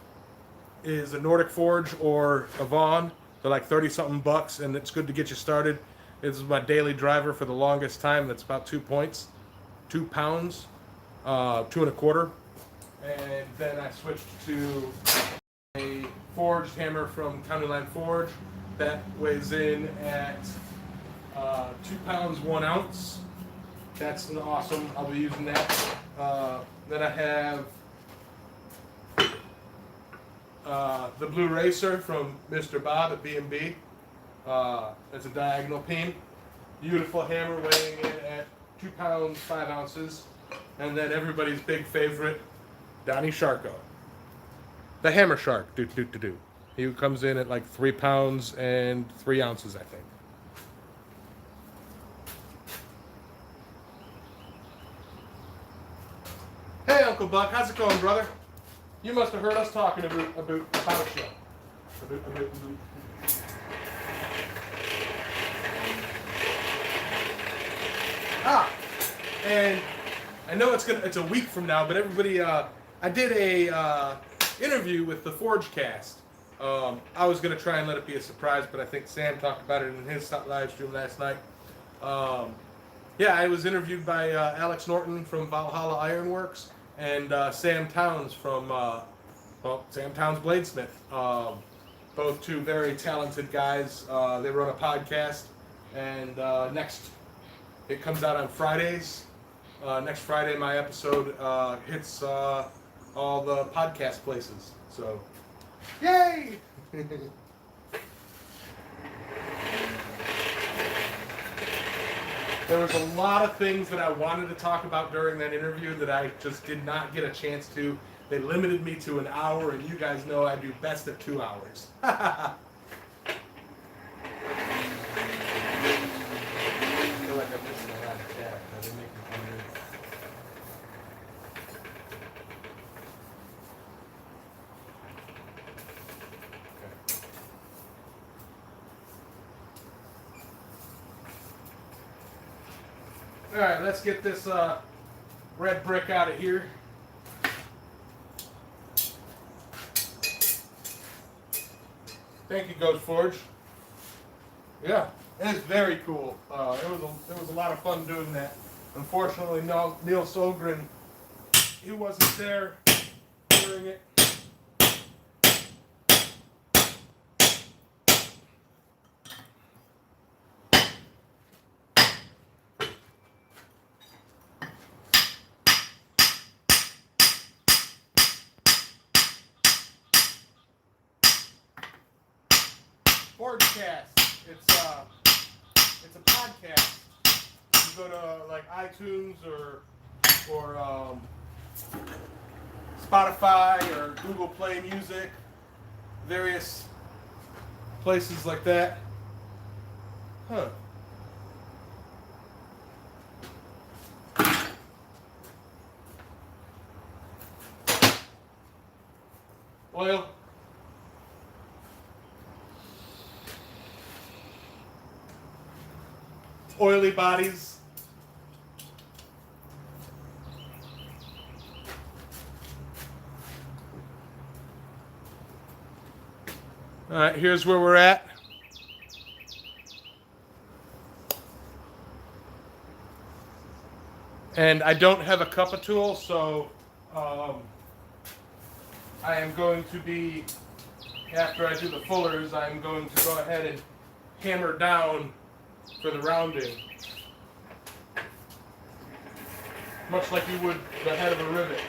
is a Nordic Forge or a Vaughn. They're like 30-something bucks, and it's good to get you started. This is my daily driver for the longest time. That's about 2 pounds, 2.25. And then I switched to a forged hammer from County Line Forge that weighs in at 2 pounds 1 ounce. That's an awesome. I'll be using that. Then I have the Blue Racer from Mr. Bob at B&B. It's a diagonal peen. Beautiful hammer weighing in at 2 pounds 5 ounces. And then everybody's big favorite, Donnie Sharko. The Hammer Shark. He comes in at like 3 pounds and 3 ounces, I think. Hey, Uncle Buck, how's it going, brother? You must have heard us talking about you. And I know it's a week from now, but everybody, I did a interview with the Forge Cast. I was gonna try and let it be a surprise, but I think Sam talked about it in his live stream last night. Yeah, I was interviewed by Alex Norton from Valhalla Ironworks and Sam Towns from Sam Towns Bladesmith. Both two very talented guys. They run a podcast, and it comes out on Fridays. Next Friday, my episode hits all the podcast places. So, yay! There was a lot of things that I wanted to talk about during that interview that I just did not get a chance to. They limited me to an hour, and you guys know I do best at 2 hours. I feel like I'm missing a lot of chat. I've been making fun of it. All right, let's get this red brick out of here. Thank you, Ghost Forge. Yeah, it's very cool. It was a lot of fun doing that. Unfortunately, Neil Solgren, he wasn't there during it. Forgecast. It's a podcast. You go to like iTunes or Spotify or Google Play Music, various places like that. oily bodies. All right, here's where we're at. And I don't have a cuppa tool, so I am going to be, after I do the fullers, I'm going to go ahead and hammer down for the rounding. Much like you would the head of a rivet.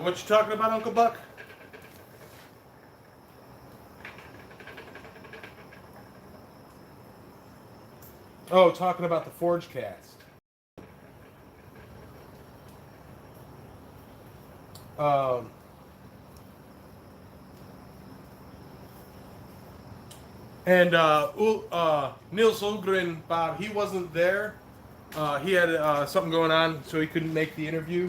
What you talking about, Uncle Buck? Oh, talking about the Forge cast. And Niels Ulgren, Bob, he wasn't there. He had something going on, so he couldn't make the interview.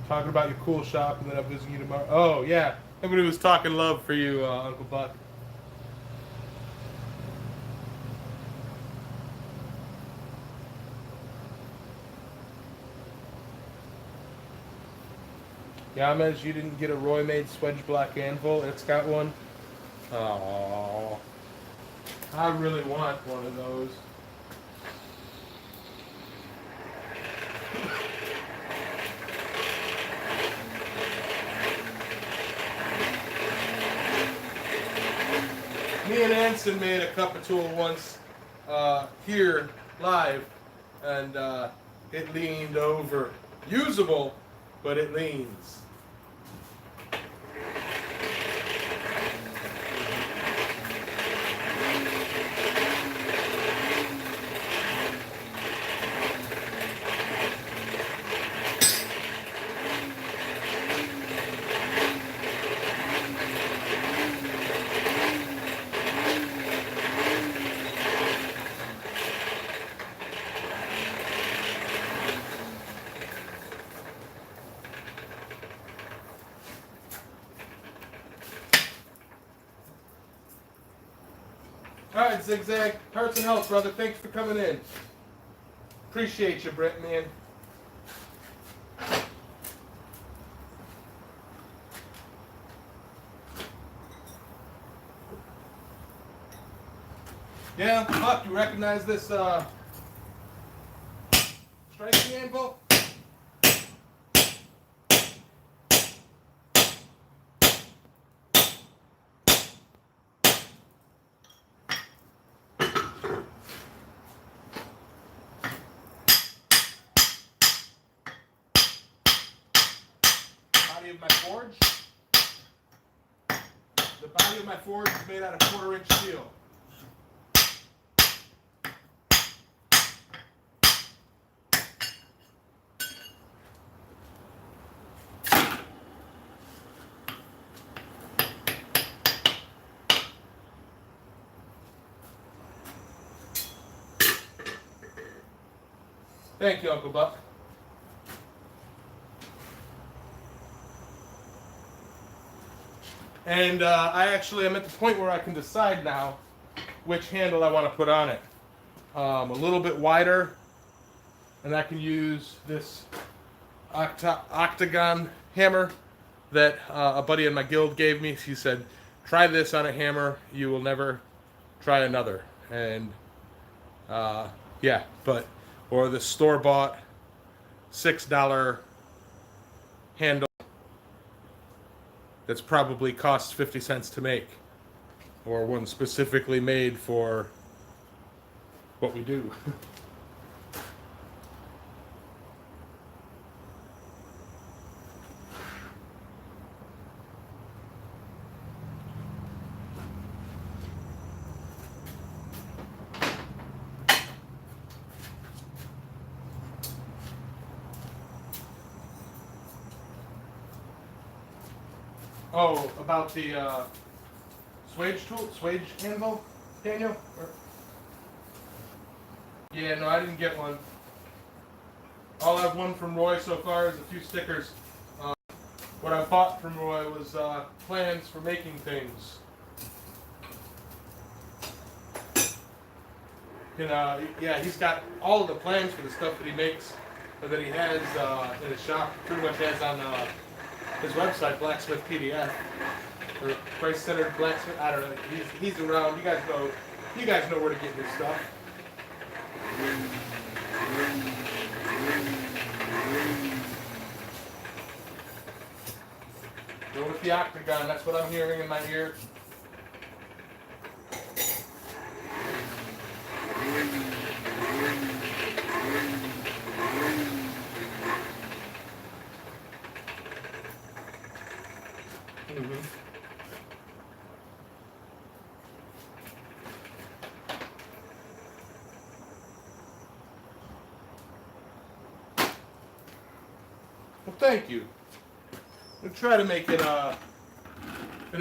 Talking about your cool shop, and then I'm visiting you tomorrow. Oh, yeah. Everybody was talking love for you, Uncle Buck. Yamez, you didn't get a Roy-made Swedge Black Anvil. It's got one. Oh, I really want one of those. Me and Anson made a cuppa tool once here live, and it leaned over. Usable, but it leans. All right, Zigzag. Hearts and health, brother. Thanks for coming in. Appreciate you, Brett, man. Yeah, Buck, you recognize this striking anvil? Body of my forge. The body of my forge is made out of 1/4-inch steel. Thank you, Uncle Buck. And I actually am at the point where I can decide now which handle I want to put on it. A little bit wider, and I can use this octagon hammer that a buddy in my guild gave me. He said, try this on a hammer, you will never try another. And yeah, but, or the store-bought $6 handle that's probably cost 50 cents to make. or one specifically made for what we do. Oh, about the swage anvil, Daniel? Yeah, no, I didn't get one. All I've won from Roy so far is a few stickers. What I bought from Roy was plans for making things. Yeah, he's got all of the plans for the stuff that he makes, or that he has in his shop. Pretty much has on his website, Blacksmith PDF, or Christ-centered Blacksmith. I don't know. He's around. You guys know. You guys know where to get his stuff. Go with the octagon. That's what I'm hearing in my ear. Well, thank you. We'll try to make it an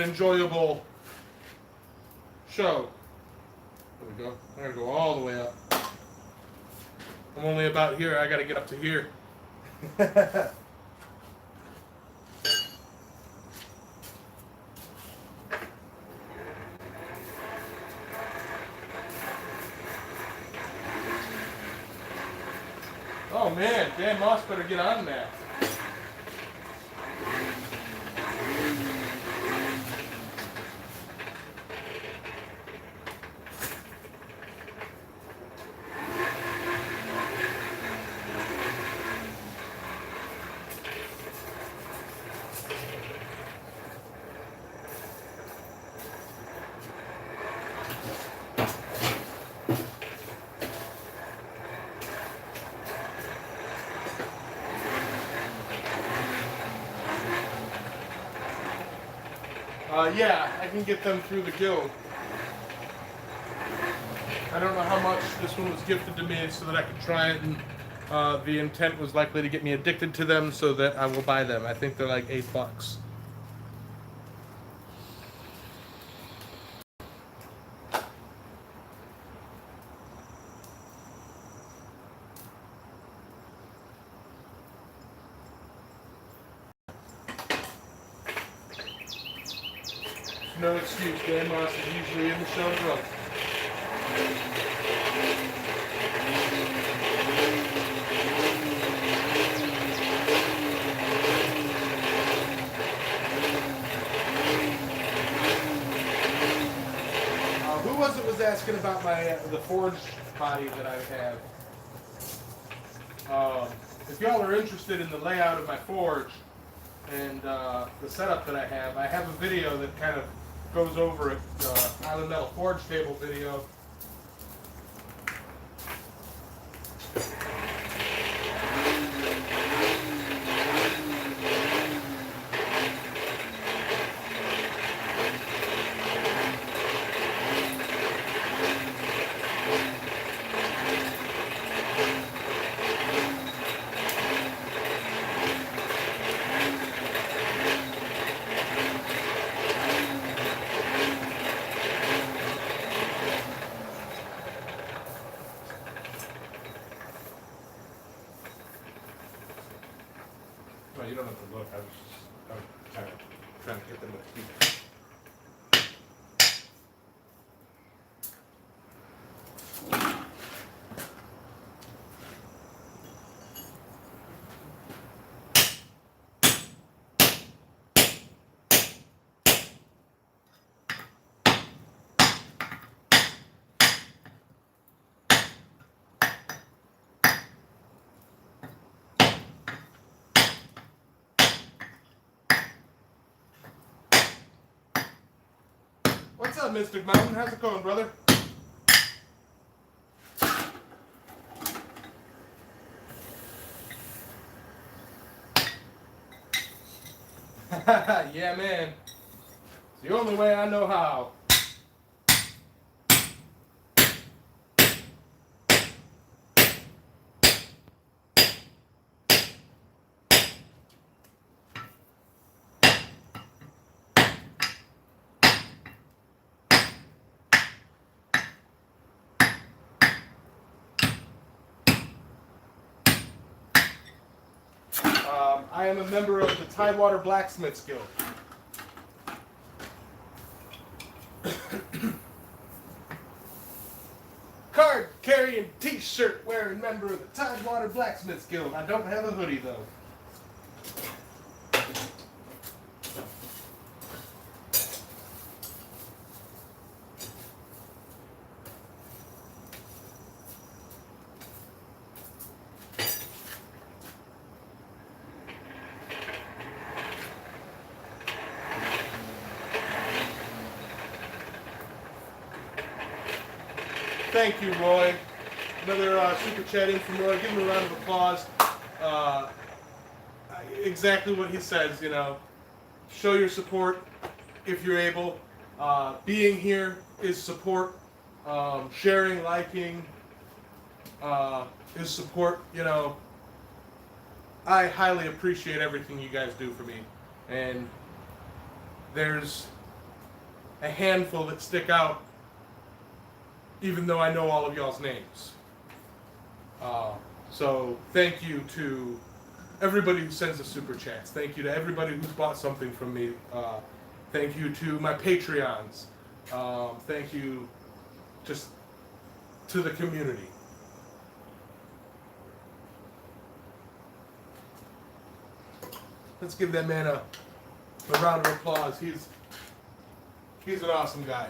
enjoyable show. There we go. I'm gonna go all the way up. I'm only about here. I gotta get up to here. Oh man, Dan Moss better get on that. Yeah, I can get them through the guild. I don't know how much this one was gifted to me so that I could try it, and the intent was likely to get me addicted to them so that I will buy them. I think they're like $8. No excuse, Dan Moss is usually in the show drunk. Who was asking about the forged body that I have? If y'all are interested in the layout of my forge and the setup that I have a video that kind of goes over it, Island Metal Forge Table video. Well, you don't have to look. I'm kind of trying to get them with feet. up, Mystic Mountain? How's it going, brother? Yeah, man. It's the only way I know how. I am a member of the Tidewater Blacksmiths Guild. Card carrying, t-shirt wearing member of the Tidewater Blacksmiths Guild. I don't have a hoodie though. Thank you, Roy. Another super chat in from Roy. Give him a round of applause. Exactly what he says, you know. Show your support if you're able. Being here is support. Sharing, liking is support. You know, I highly appreciate everything you guys do for me. And there's a handful that stick out, even though I know all of y'all's names. So thank you to everybody who sends the super chats. Thank you to everybody who's bought something from me. Thank you to my Patreons. Thank you just to the community. Let's give that man a round of applause. He's an awesome guy.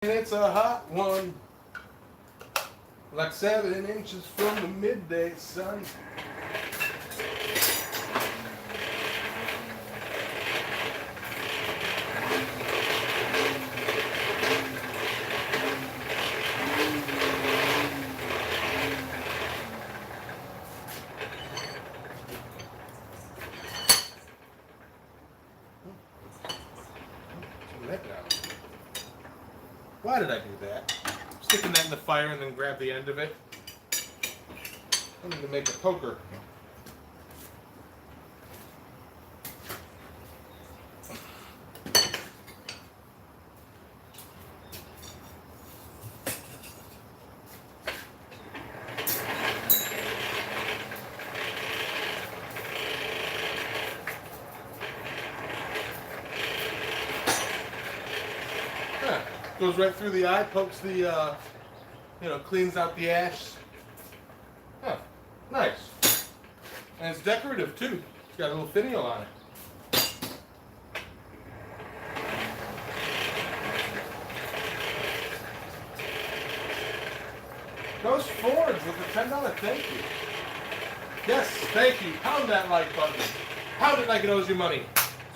And it's a hot one, like 7 inches from the midday sun. Why did I do that? Sticking that in the fire and then grab the end of it. I need to make a poker. Goes right through the eye, pokes the, cleans out the ash. Huh, nice. And it's decorative too. It's got a little finial on it. Ghost Forge with a $10 thank you. Yes, thank you. Pound that like button. Pound it like it owes you money.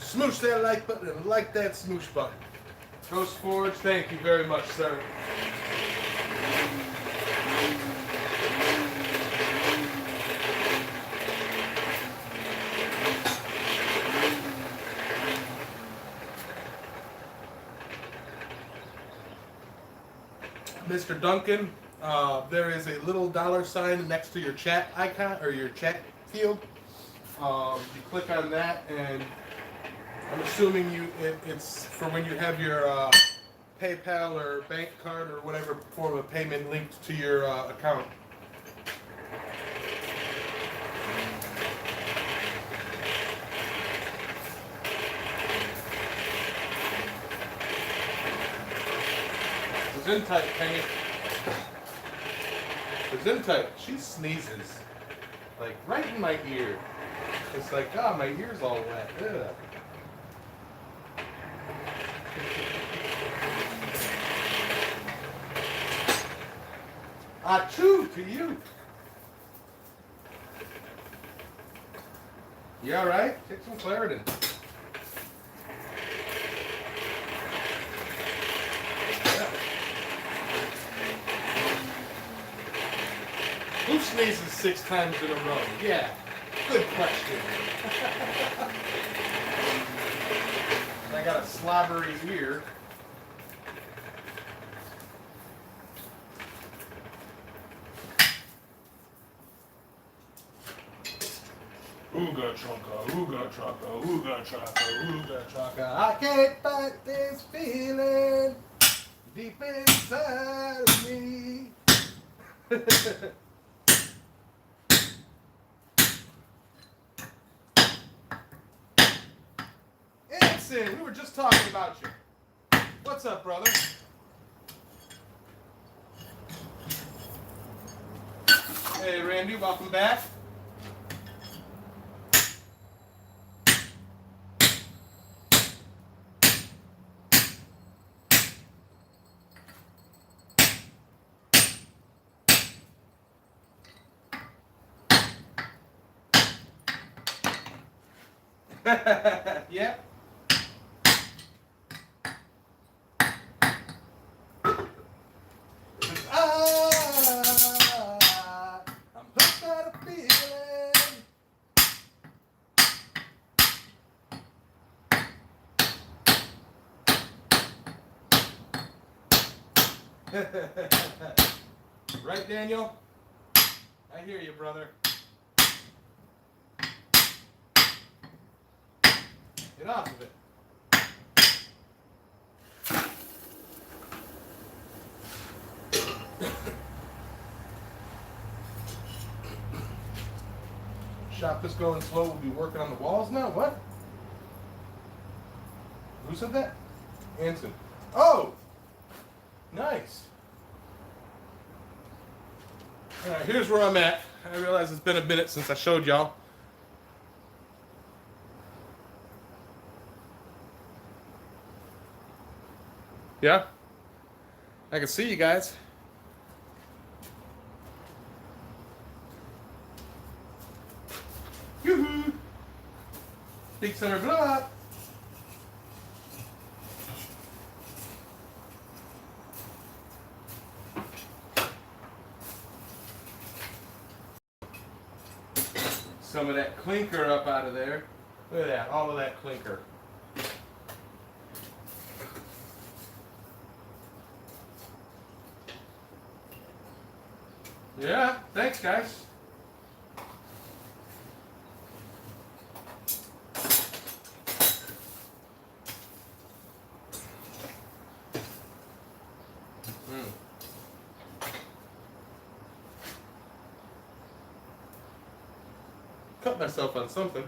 Smoosh that like button and like that smoosh button. Ghost Forge, thank you very much, sir. Mr. Duncan, there is a little $sign next to your chat icon or your chat field. You click on that and I'm assuming it's for when you have your PayPal or bank card or whatever form of payment linked to your account. Gesundheit, Penny. Gesundheit. She sneezes. Like right in my ear. It's like, God, my ear's all wet. Ugh. Achoo to you. You all right? Take some Claritin. Yeah. Who sneezes 6 times in a row? Yeah. Good question. I got a slobbery ear. Ooga chaka, ooga chaka, ooga chaka, ooga chaka. I can't fight this feeling deep inside of me. Anson, we were just talking about you. What's up, brother? Hey, Randy, welcome back. Yeah. I'm hooked on a feeling. Right, Daniel? I hear you, brother. Get off of it. Shop is going slow. We'll be working on the walls now. What? Who said that? Anson. Oh! Nice. Alright, here's where I'm at. I realize it's been a minute since I showed y'all. Yeah? I can see you guys. Yoo-hoo! Big summer blow up. Some of that clinker up out of there. Look at that, all of that clinker. Yeah, thanks guys. Cut myself on something.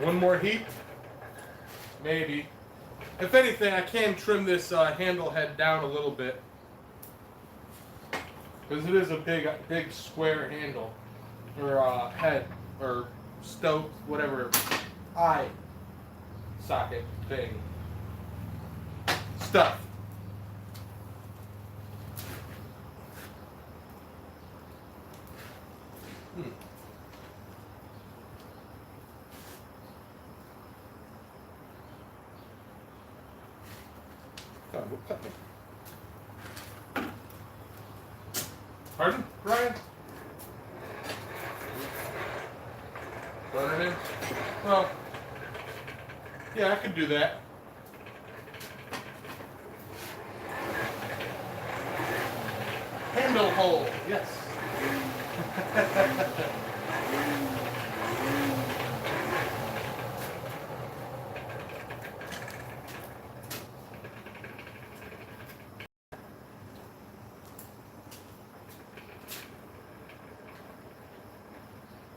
One more heat? Maybe. If anything, I can trim this handle head down a little bit. Because it is a big square handle. Or head. Or stove, whatever. Eye socket thing. Stuff. God, what cut me? Pardon, Brian? Running in? Well, yeah, I could do that. Handle hole, yes.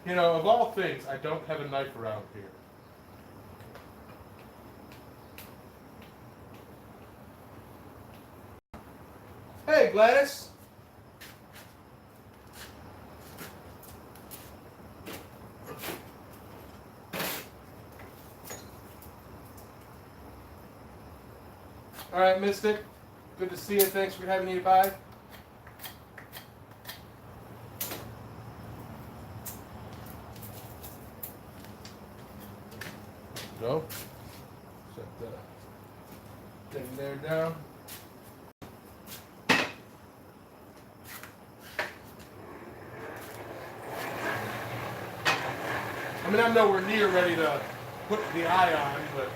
You know, of all things, I don't have a knife around here. Hey, Gladys. All right, Mystic. Good to see you. Thanks for having me by. Go. Set the thing there down. I mean, I'm nowhere near ready to put the eye on, but.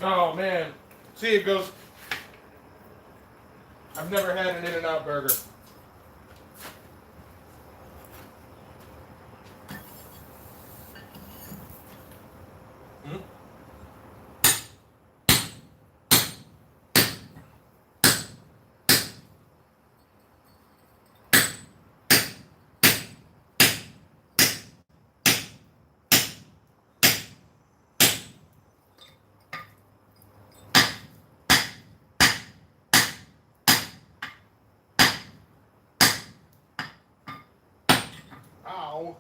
Oh man. See, it goes. I've never had an In-N-Out burger. Hmm? Ow.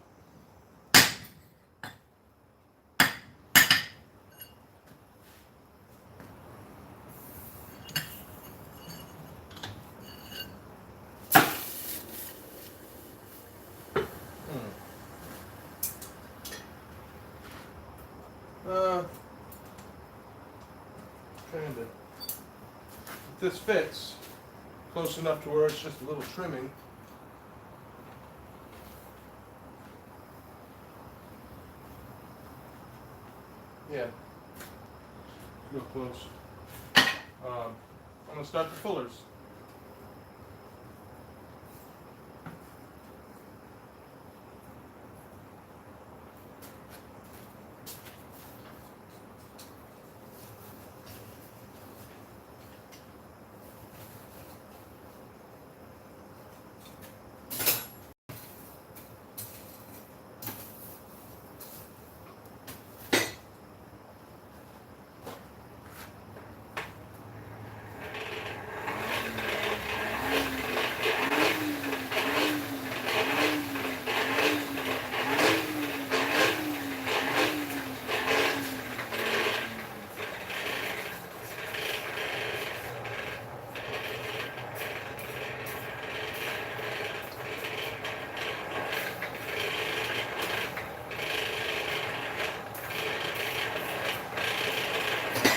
Trying to. If this fits close enough to where it's just a little trimming. Yeah. Real close. I'm gonna start the fullers.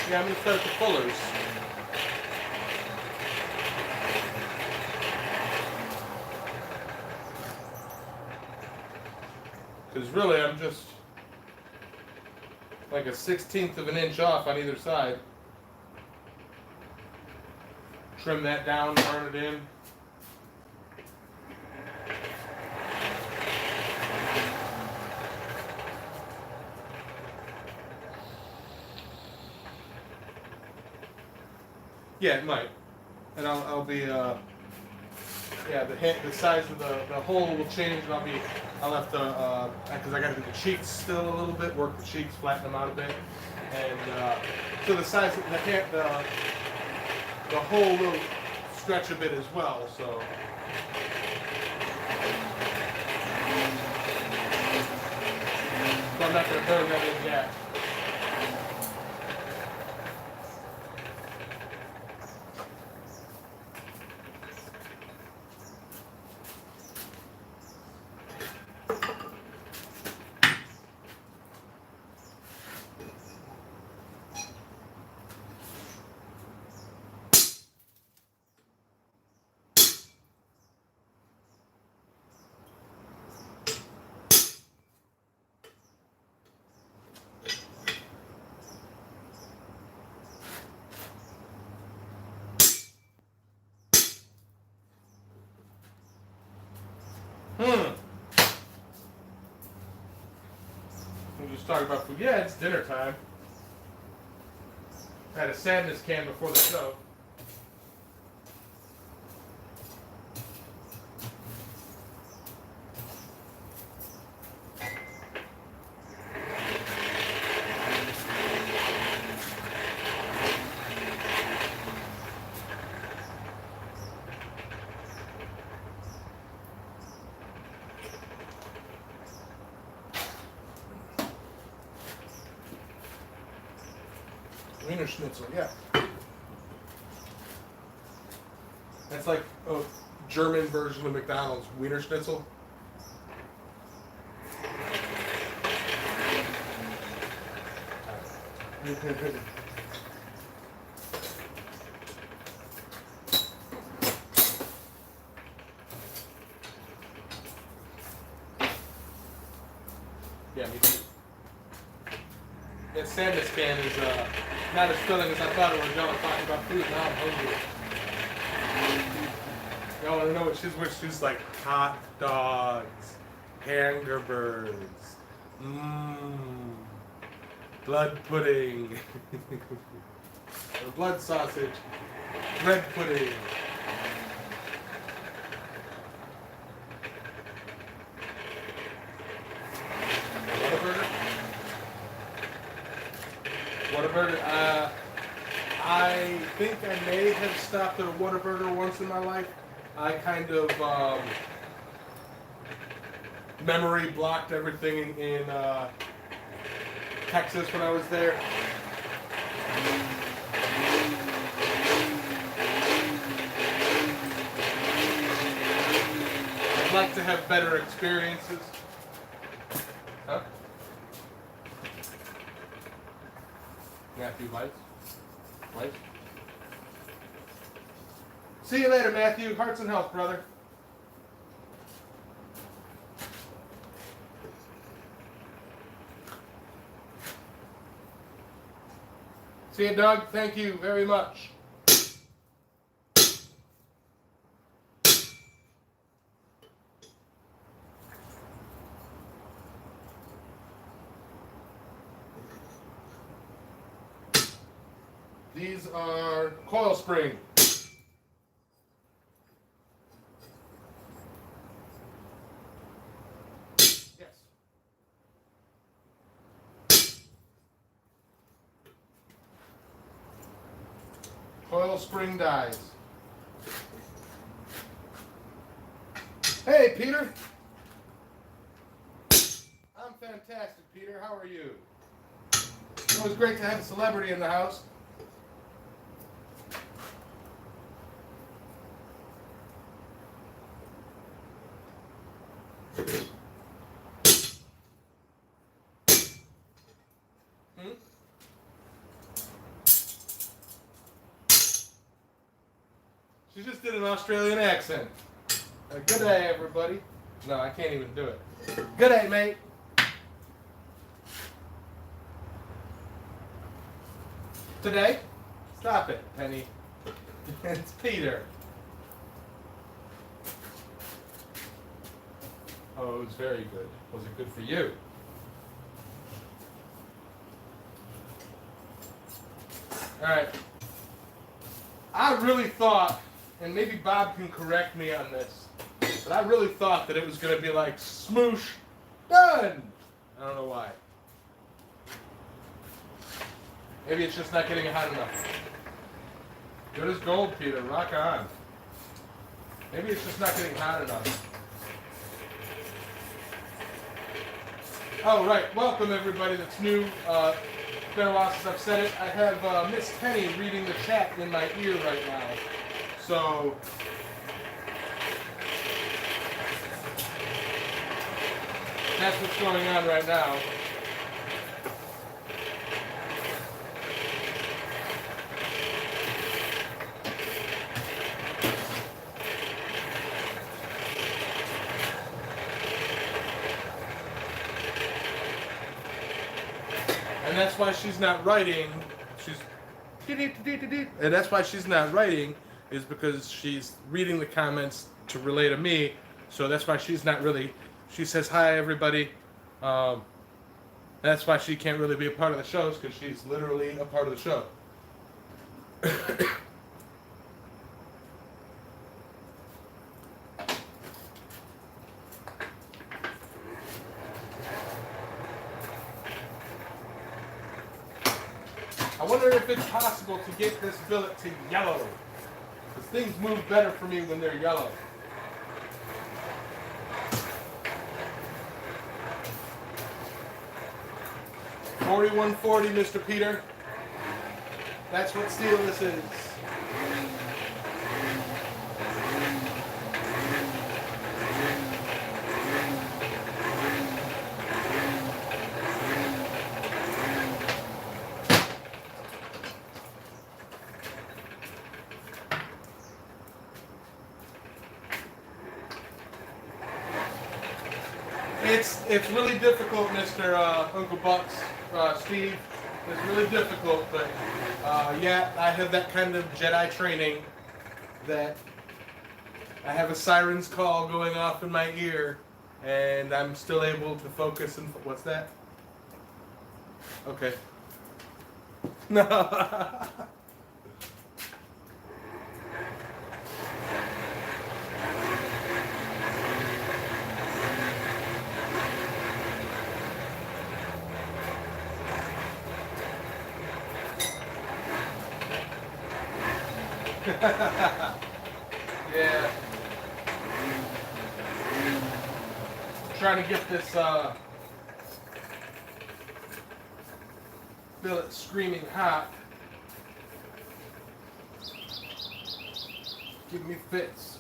Yeah, I'm gonna start the fullers. Because really, I'm just like a 1/16 of an inch off on either side. Trim that down, turn it in. Yeah, it might. And I'll be, yeah, the size of the hole will change, and I'll have to, because I got to do the cheeks still a little bit, work the cheeks, flatten them out a bit. And so the size of the hole will stretch a bit as well, so. So I'm not going to burn that in yet. We just talk about food. Yeah, it's dinner time. Had a sadness can before the show. Schnitzel, yeah. That's like a German version of McDonald's, Wiener Schnitzel. Yeah, me too. That Sandus can is not as filling as I thought it was. Y'all talking about food, now I'm hungry. Y'all want to know what she's like? Hot dogs, hamburgers, blood pudding, or blood sausage, bread pudding. Whataburger. I think I may have stopped at a Whataburger once in my life. I kind of memory blocked everything in Texas when I was there. I'd like to have better experiences. Huh? Matthew lights. Lights. See you later, Matthew. Hearts and health, brother. See you, Doug. Thank you very much. These are coil spring. Yes. Coil spring dies. Hey, Peter. I'm fantastic, Peter. How are you? It was great to have a celebrity in the house. She just did an Australian accent. Good day, everybody. No, I can't even do it. Good day, mate. Today? Stop it, Penny. It's Peter. Oh, it was very good. Was it good for you? Alright. I really thought, and maybe Bob can correct me on this, but I really thought that it was going to be like, smoosh, done! I don't know why. Maybe it's just not getting hot enough. Good as gold, Peter. Rock on. Maybe it's just not getting hot enough. Oh, right. Welcome, everybody that's new. It's been a while since I've said it. I have Miss Penny reading the chat in my ear right now. So, that's what's going on right now. And that's why she's not writing. And that's why she's not writing, is because she's reading the comments to relay to me. So that's why she's not really. She says hi, everybody. That's why she can't really be a part of the shows, because she's literally a part of the show. I wonder if it's possible to get this billet to yellow. Because things move better for me when they're yellow. $41.40, Mr. Peter. That's what steel this is. It's really difficult, Mr. Uncle Bucks, Steve. It's really difficult, but yeah, I have that kind of Jedi training that I have a siren's call going off in my ear, and I'm still able to focus. And what's that? Okay. No. Yeah. Trying to get this billet screaming hot. Give me fits.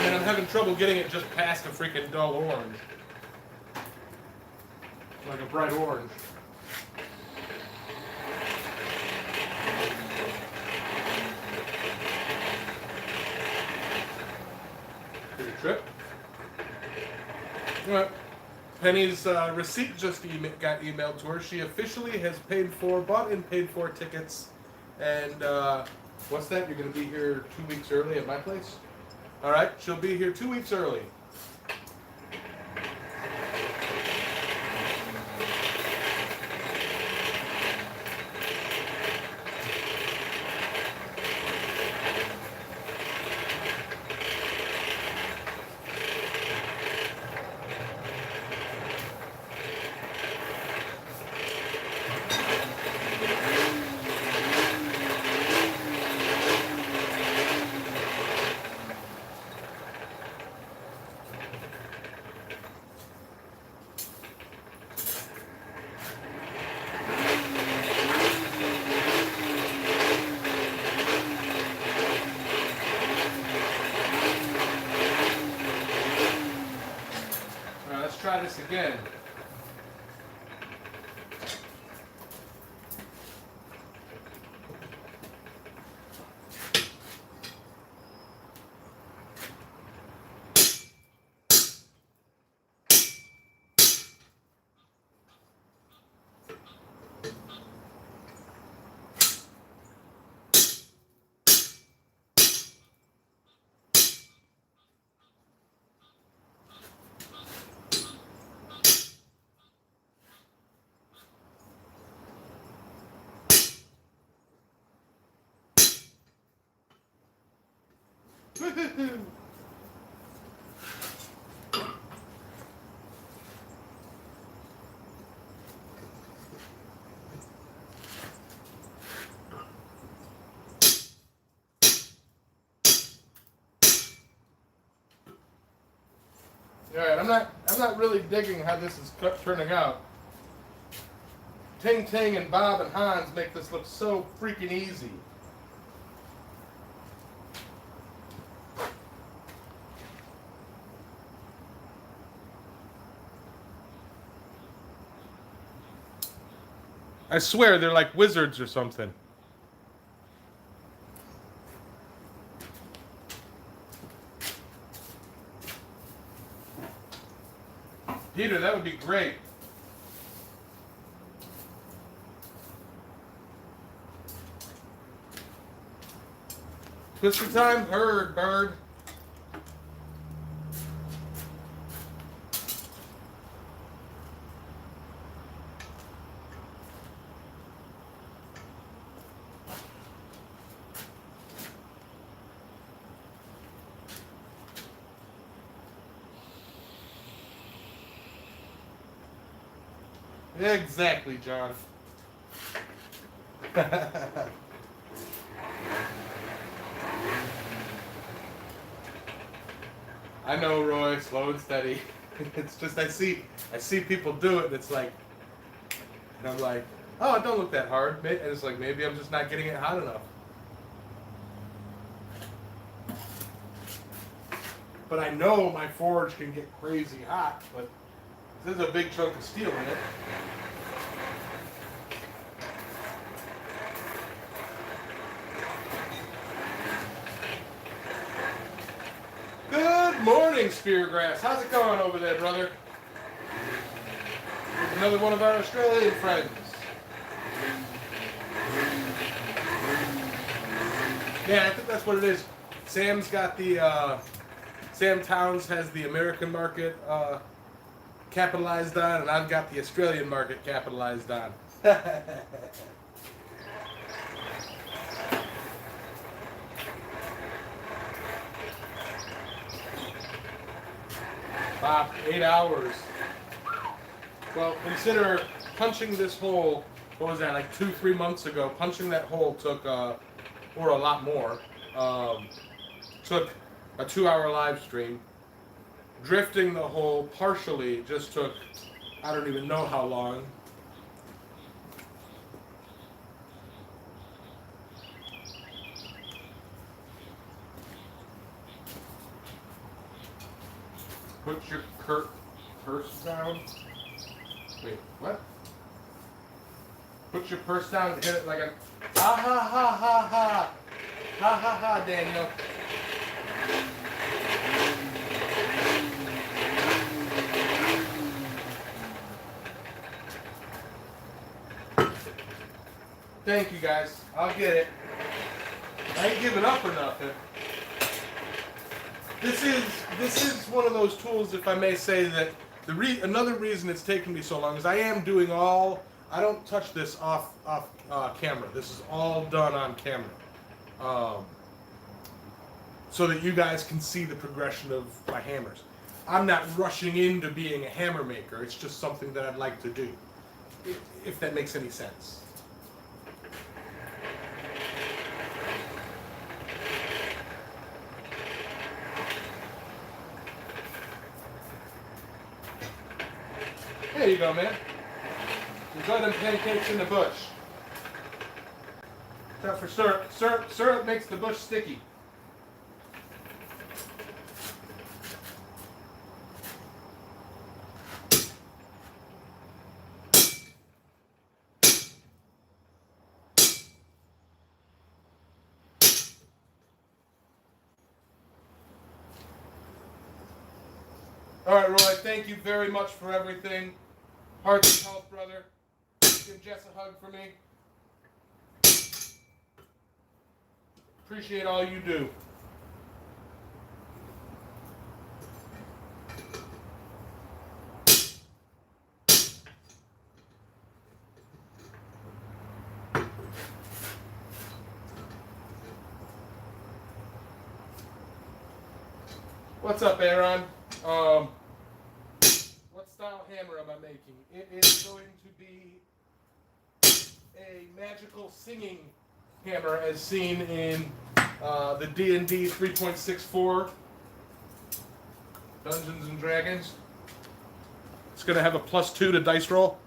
And I'm having trouble getting it just past a freaking dull orange. Like a bright orange. Good trip. Alright. Penny's receipt just got emailed to her. She officially has bought and paid for tickets. And what's that? You're going to be here 2 weeks early at my place? Alright, she'll be here 2 weeks early. Try this again. Alright, I'm not really digging how this is turning out. Ting Ting and Bob and Hans make this look so freaking easy. I swear they're like wizards or something. Peter, that would be great. Twister time? Heard, bird. Exactly, John. I know, Roy. Slow and steady. It's just I see people do it, and it's like, and I'm like, oh, it don't look that hard. And it's like maybe I'm just not getting it hot enough. But I know my forge can get crazy hot. But there's a big chunk of steel in it. Good morning, Speargrass. How's it going over there, brother? Another one of our Australian friends. Yeah, I think that's what it is. Sam's got the, Sam Towns has the American market capitalized on, and I've got the Australian market capitalized on. About 8 hours. Well, consider punching this hole, what was that, like 2-3 months ago, punching that hole took, or a lot more, took a 2-hour live stream. Drifting the hole partially just took, I don't even know how long. Put your purse down. Wait, what? Put your purse down and hit it like a ha ha ha ha ha ha ha ha, Daniel. Thank you guys. I'll get it. I ain't giving up or nothing. This is one of those tools, if I may say, that another reason it's taken me so long is I am doing all. I don't touch this off camera. This is all done on camera, so that you guys can see the progression of my hammers. I'm not rushing into being a hammer maker. It's just something that I'd like to do, if that makes any sense. There you go, man. Enjoy them pancakes in the bush. Except for syrup. Syrup makes the bush sticky. All right, Roy, thank you very much for everything. Hearts and health, brother. Give Jess a hug for me. Appreciate all you do. What's up, Aaron? What style hammer am I making? It is going to be a magical singing hammer as seen in the D&D 3.64 Dungeons and Dragons. It's going to have a +2 to dice roll.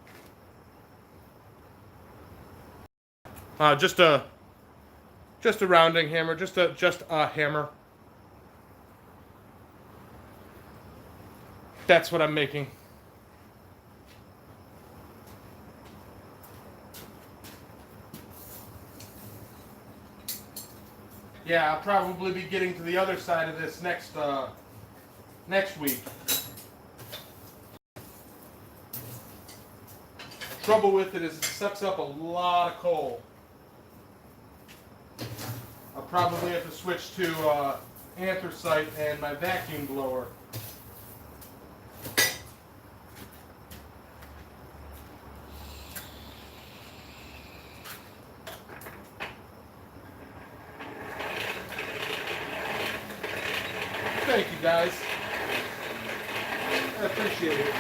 Just a rounding hammer, just a hammer. That's what I'm making. Yeah, I'll probably be getting to the other side of this next week. Trouble with it is it sucks up a lot of coal. I'll probably have to switch to anthracite and my vacuum blower. Thank you, guys. I appreciate it.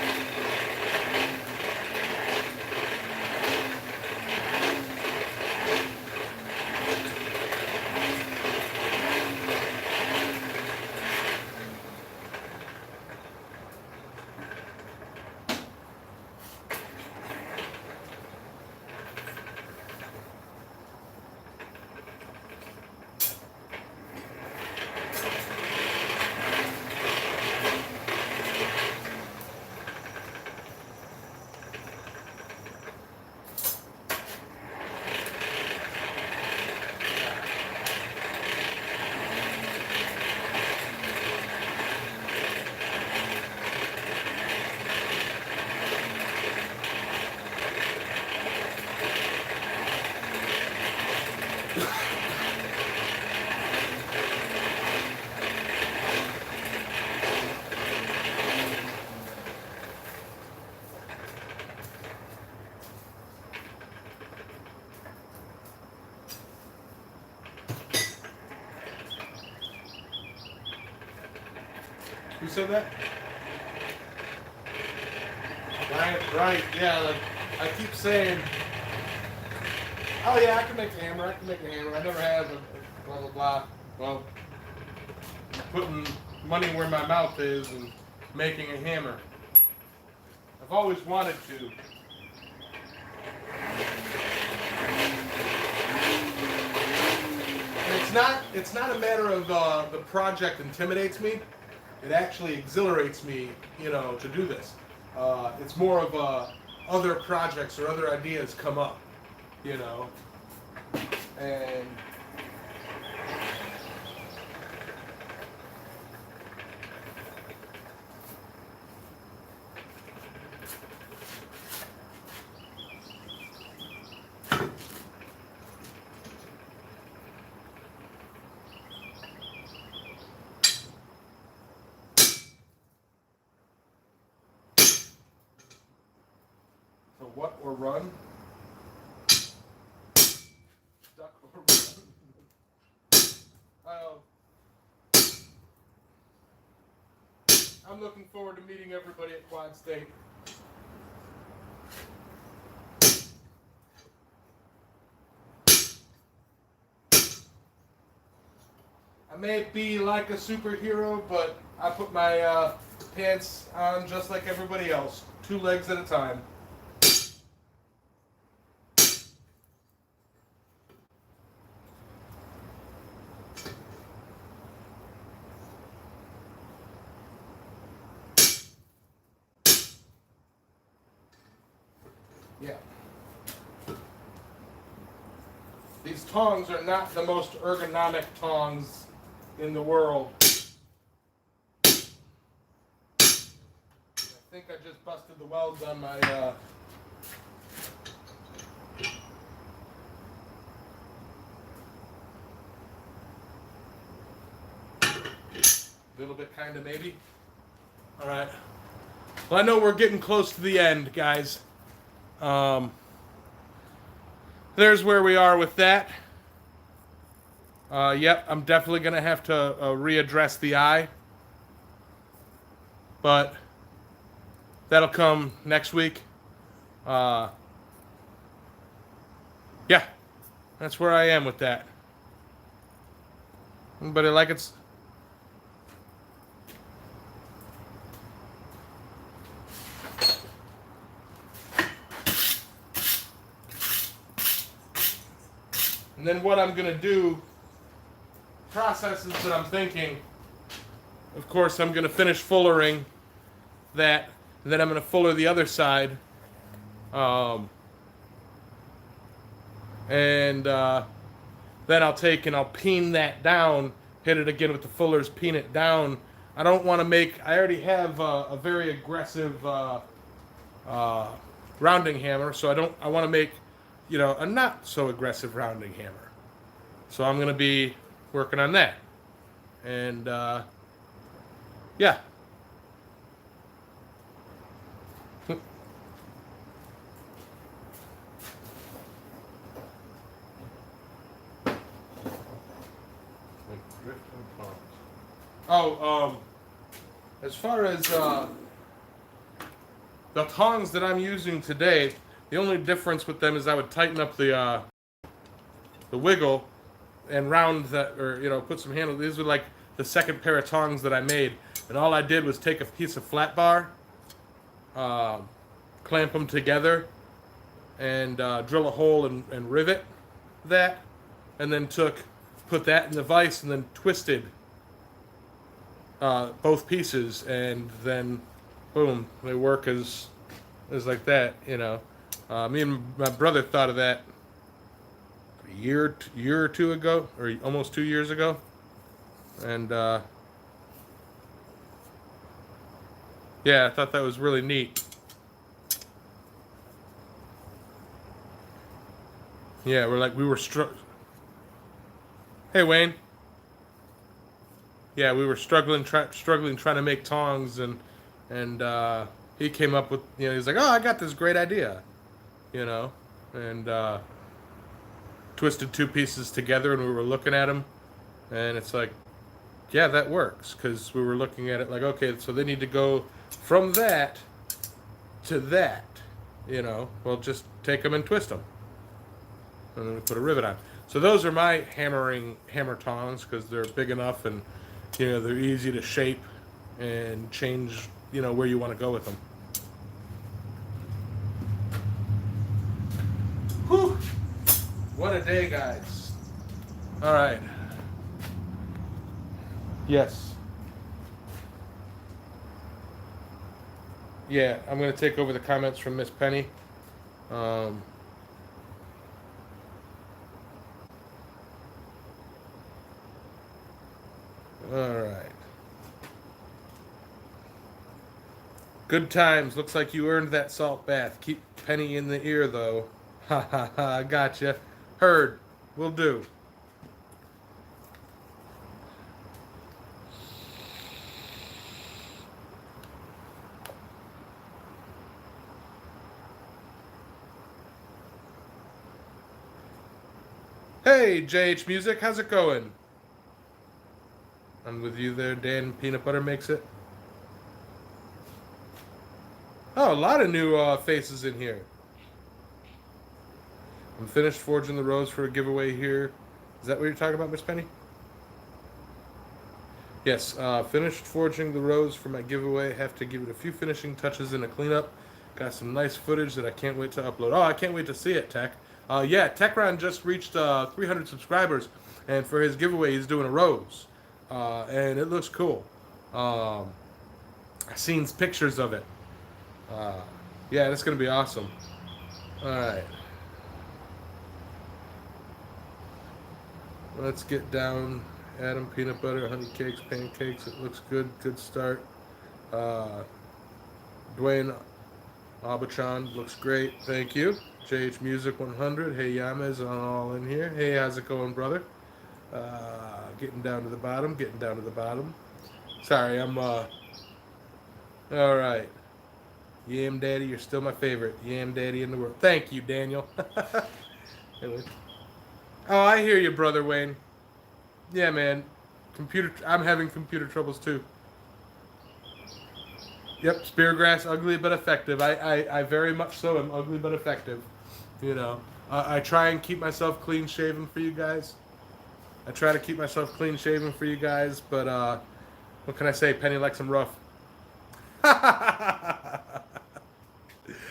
Who said that? Right, yeah. Like, I keep saying, oh yeah, I can make a hammer, I never have, blah, blah, blah. Well, putting money where my mouth is and making a hammer. I've always wanted to. And it's not a matter of the project intimidates me. It actually exhilarates me, to do this. It's more of other projects or other ideas come up, and so what or run? Duck or run? I'm looking forward to meeting everybody at Quad State. I may be like a superhero, but I put my pants on just like everybody else, 2 legs at a time. Yeah. These tongs are not the most ergonomic tongs in the world. I think I just busted the welds on my little bit, kind of, maybe. All right. Well, I know we're getting close to the end, guys. There's where we are with that. Yep, I'm definitely going to have to readdress the eye. But that'll come next week. Yeah, that's where I am with that. Anybody like it's... And then what I'm going to do, processes that I'm thinking, of course I'm going to finish fullering that, and then I'm going to fuller the other side. And then I'll take and I'll peen that down, hit it again with the fullers, peen it down. I don't want to make, I already have a very aggressive rounding hammer, so I want to make, a not so aggressive rounding hammer. So I'm going to be working on that. And, yeah. Oh, as far as the tongs that I'm using today, the only difference with them is I would tighten up the wiggle and round that, or put some handle. These are like the second pair of tongs that I made, and all I did was take a piece of flat bar, clamp them together, and drill a hole and rivet that, and then put that in the vise and then twisted both pieces, and then boom, they work as like that. Me and my brother thought of that a year or two ago, or almost 2 years ago, and yeah, I thought that was really neat. Yeah, we were Hey, Wayne. Yeah, we were struggling trying to make tongs, and he came up with, he's like, oh, I got this great idea, and twisted 2 pieces together, and we were looking at them, and it's like, yeah, that works, because we were looking at it like, okay, so they need to go from that to that. Well, just take them and twist them, and then we put a rivet on. So those are my hammer tongs, because they're big enough, and they're easy to shape and change where you want to go with them. Whew! What a day, guys. All right. Yes. Yeah, I'm going to take over the comments from Miss Penny. All right. Good times. Looks like you earned that salt bath. Keep Penny in the ear, though. Ha ha ha. Gotcha. Heard. Will do. Hey, JH Music. How's it going? I'm with you there, Dan. Peanut Butter makes it. Oh, a lot of new faces in here. I'm finished forging the rose for a giveaway here. Is that what you're talking about, Miss Penny? Yes, finished forging the rose for my giveaway. Have to give it a few finishing touches and a cleanup. Got some nice footage that I can't wait to upload. Oh, I can't wait to see it, Tech. Yeah, Techron just reached 300 subscribers, and for his giveaway, he's doing a rose. And it looks cool. I've seen pictures of it. Yeah, that's going to be awesome. All right. Let's get down. Adam, peanut butter, honey cakes, pancakes. It looks good. Good start. Dwayne Abachan looks great. Thank you. JH Music 100. Hey, Yamez, all in here. Hey, how's it going, brother? Getting down to the bottom. Getting down to the bottom. Sorry, I'm all right. Yam Daddy, you're still my favorite. Yam Daddy in the world. Thank you, Daniel. Anyway. Oh, I hear you, brother Wayne. Yeah, man. I'm having computer troubles too. Yep, speargrass, ugly but effective. I very much so am ugly but effective. I try and keep myself clean shaven for you guys. I try to keep myself clean shaven for you guys, but what can I say? Penny likes them rough.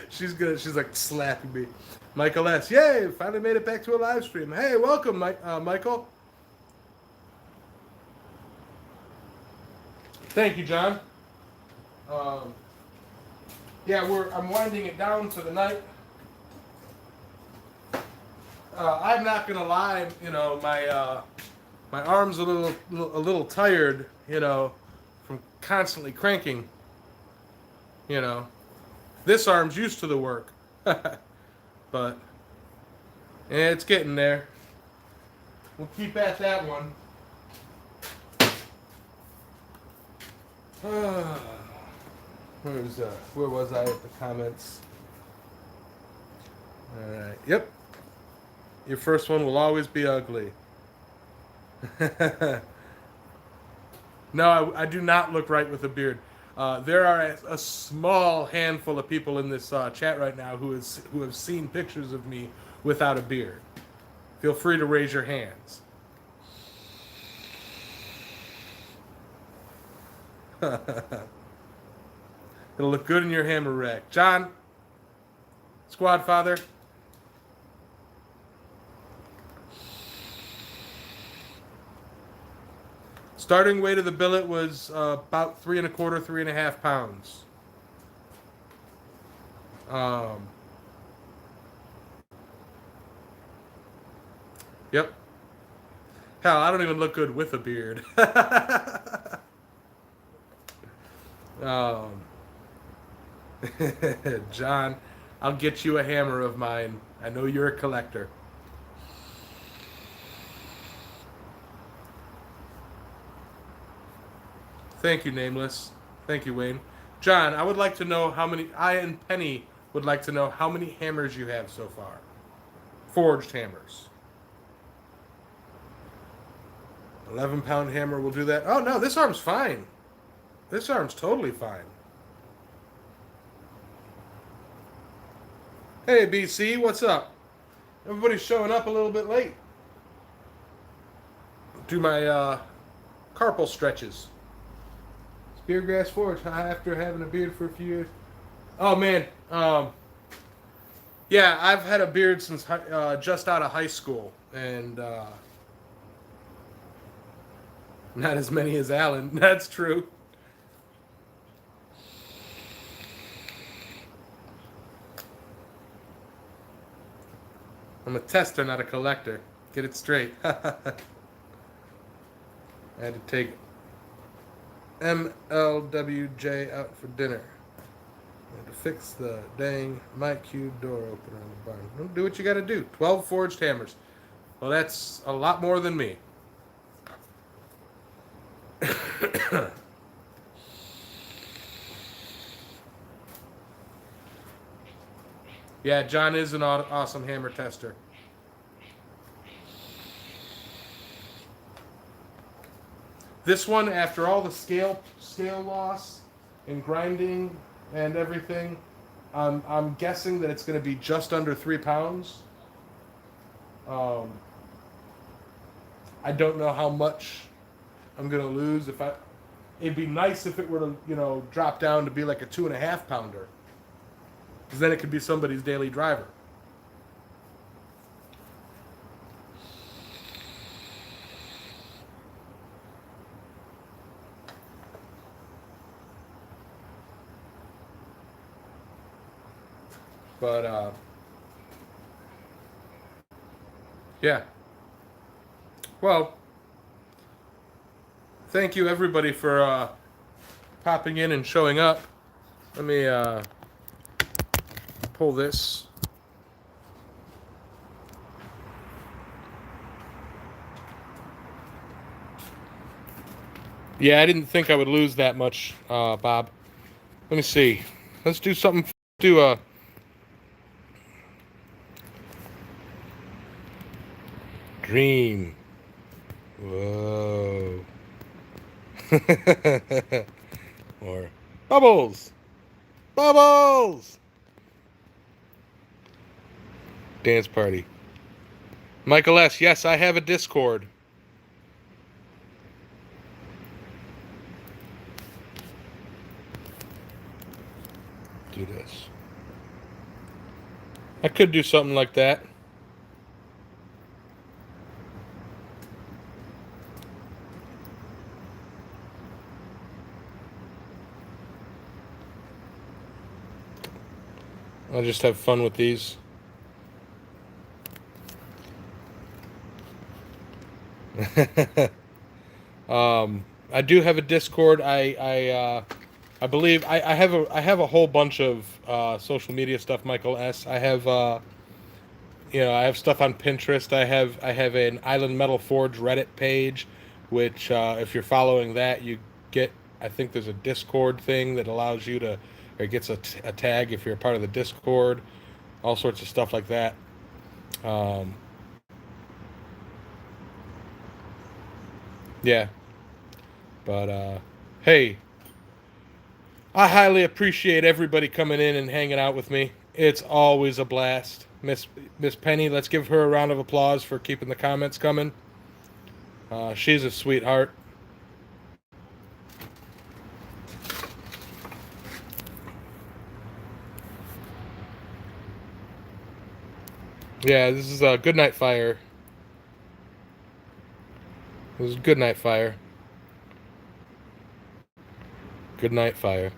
She's good. She's like slapping me. Michael S. Yay! Finally made it back to a live stream. Hey, welcome, Michael. Thank you, John. Yeah, I'm winding it down for the night. I'm not gonna lie, my arm's a little tired, from constantly cranking. This arm's used to the work, but it's getting there. We'll keep at that one. Where was I at the comments? All right. Yep. Your first one will always be ugly. No, I do not look right with a beard. There are a small handful of people in this chat right now who have seen pictures of me without a beard. Feel free to raise your hands. It'll look good in your hammer rack. John, Squad Father. Starting weight of the billet was about 3 1/4, 3.5 pounds. Yep. Hell, I don't even look good with a beard. John, I'll get you a hammer of mine. I know you're a collector. Thank you, Nameless. Thank you, Wayne. John, I would like to know I and Penny would like to know how many hammers you have so far. Forged hammers. 11-pound hammer will do that. Oh, no, this arm's fine. This arm's totally fine. Hey, BC, what's up? Everybody's showing up a little bit late. Do my carpal stretches. Speargrass Forge, after having a beard for a few years. Oh, man. Yeah, I've had a beard since just out of high school. And not as many as Alan. That's true. I'm a tester, not a collector. Get it straight. I had to take MLWJ out for dinner. I had to fix the dang Mike Q door opener on the barn. Don't do what you gotta do. 12 forged hammers. Well, that's a lot more than me. Yeah, John is an awesome hammer tester. This one, after all the scale loss and grinding and everything, I'm guessing that it's going to be just under 3 pounds. I don't know how much I'm going to lose. It'd be nice if it were to, drop down to be like a 2.5 pounder. Because then it could be somebody's daily driver. But, yeah. Well, thank you everybody for popping in and showing up. Let me pull this. Yeah, I didn't think I would lose that much, Bob. Let me see. Let's do something. Do a dream. Whoa. Or bubbles. Bubbles. Dance party. Michael S. Yes, I have a Discord. Do this. I could do something like that. I'll just have fun with these. I do have a Discord. I believe I have a whole bunch of social media stuff. Michael S. I have I have stuff on Pinterest. I have an Island Metal Forge Reddit page, which if you're following that, you get. I think there's a Discord thing that allows you to, or gets a tag if you're a part of the Discord. All sorts of stuff like that. Yeah. But hey, I highly appreciate everybody coming in and hanging out with me. It's always a blast. Miss Penny, let's give her a round of applause for keeping the comments coming. She's a sweetheart. Yeah, this is a Good Night Fire. This is Good Night Fire. Good Night Fire.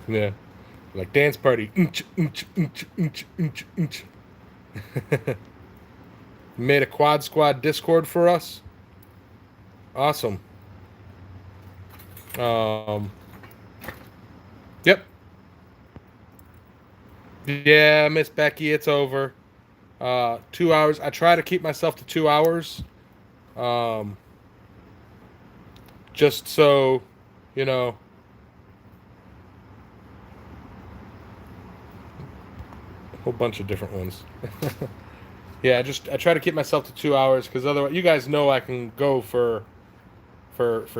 Yeah. Like dance party. Made a quad squad Discord for us. Awesome. Yep. Yeah, Miss Becky, it's over. 2 hours. I try to keep myself to 2 hours. Just so, you know. whole bunch of different ones. Yeah, I try to keep myself to 2 hours because otherwise, you guys know I can go for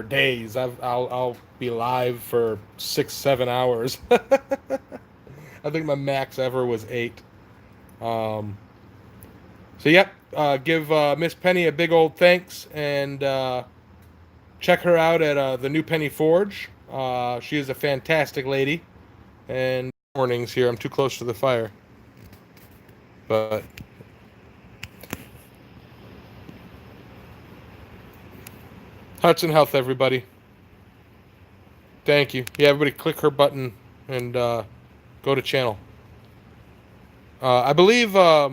days. I'll be live for 6 7 hours. I think my max ever was 8. Um, so yep, give Miss Penny a big old thanks and check her out at the New Penny Forge. She is a fantastic lady. And mornings here, I'm too close to the fire, but hearts and health, everybody. Thank you. Yeah, everybody, click her button and go to channel. I believe. I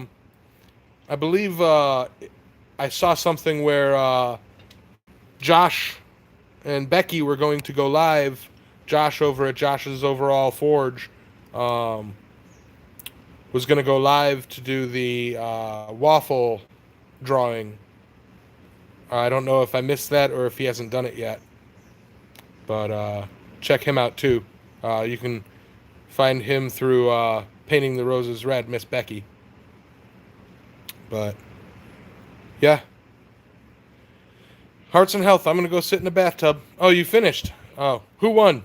saw something where Josh and Becky were going to go live. Josh over at Josh's Overall Forge was going to go live to do the waffle drawing. I don't know if I missed that or if he hasn't done it yet. But check him out too. You can find him through Painting the Roses Red, Miss Becky. But yeah. Hearts and health. I'm going to go sit in the bathtub. Oh, you finished? Oh, who won?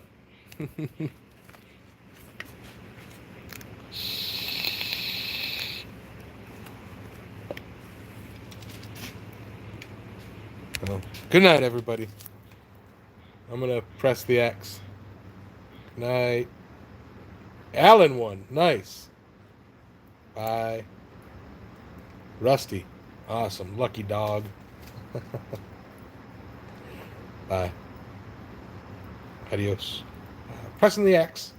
Well, good night, everybody. I'm going to press the X. Night. Alan won. Nice. Bye. Rusty. Awesome. Lucky dog. Bye. Adios. Pressing the X.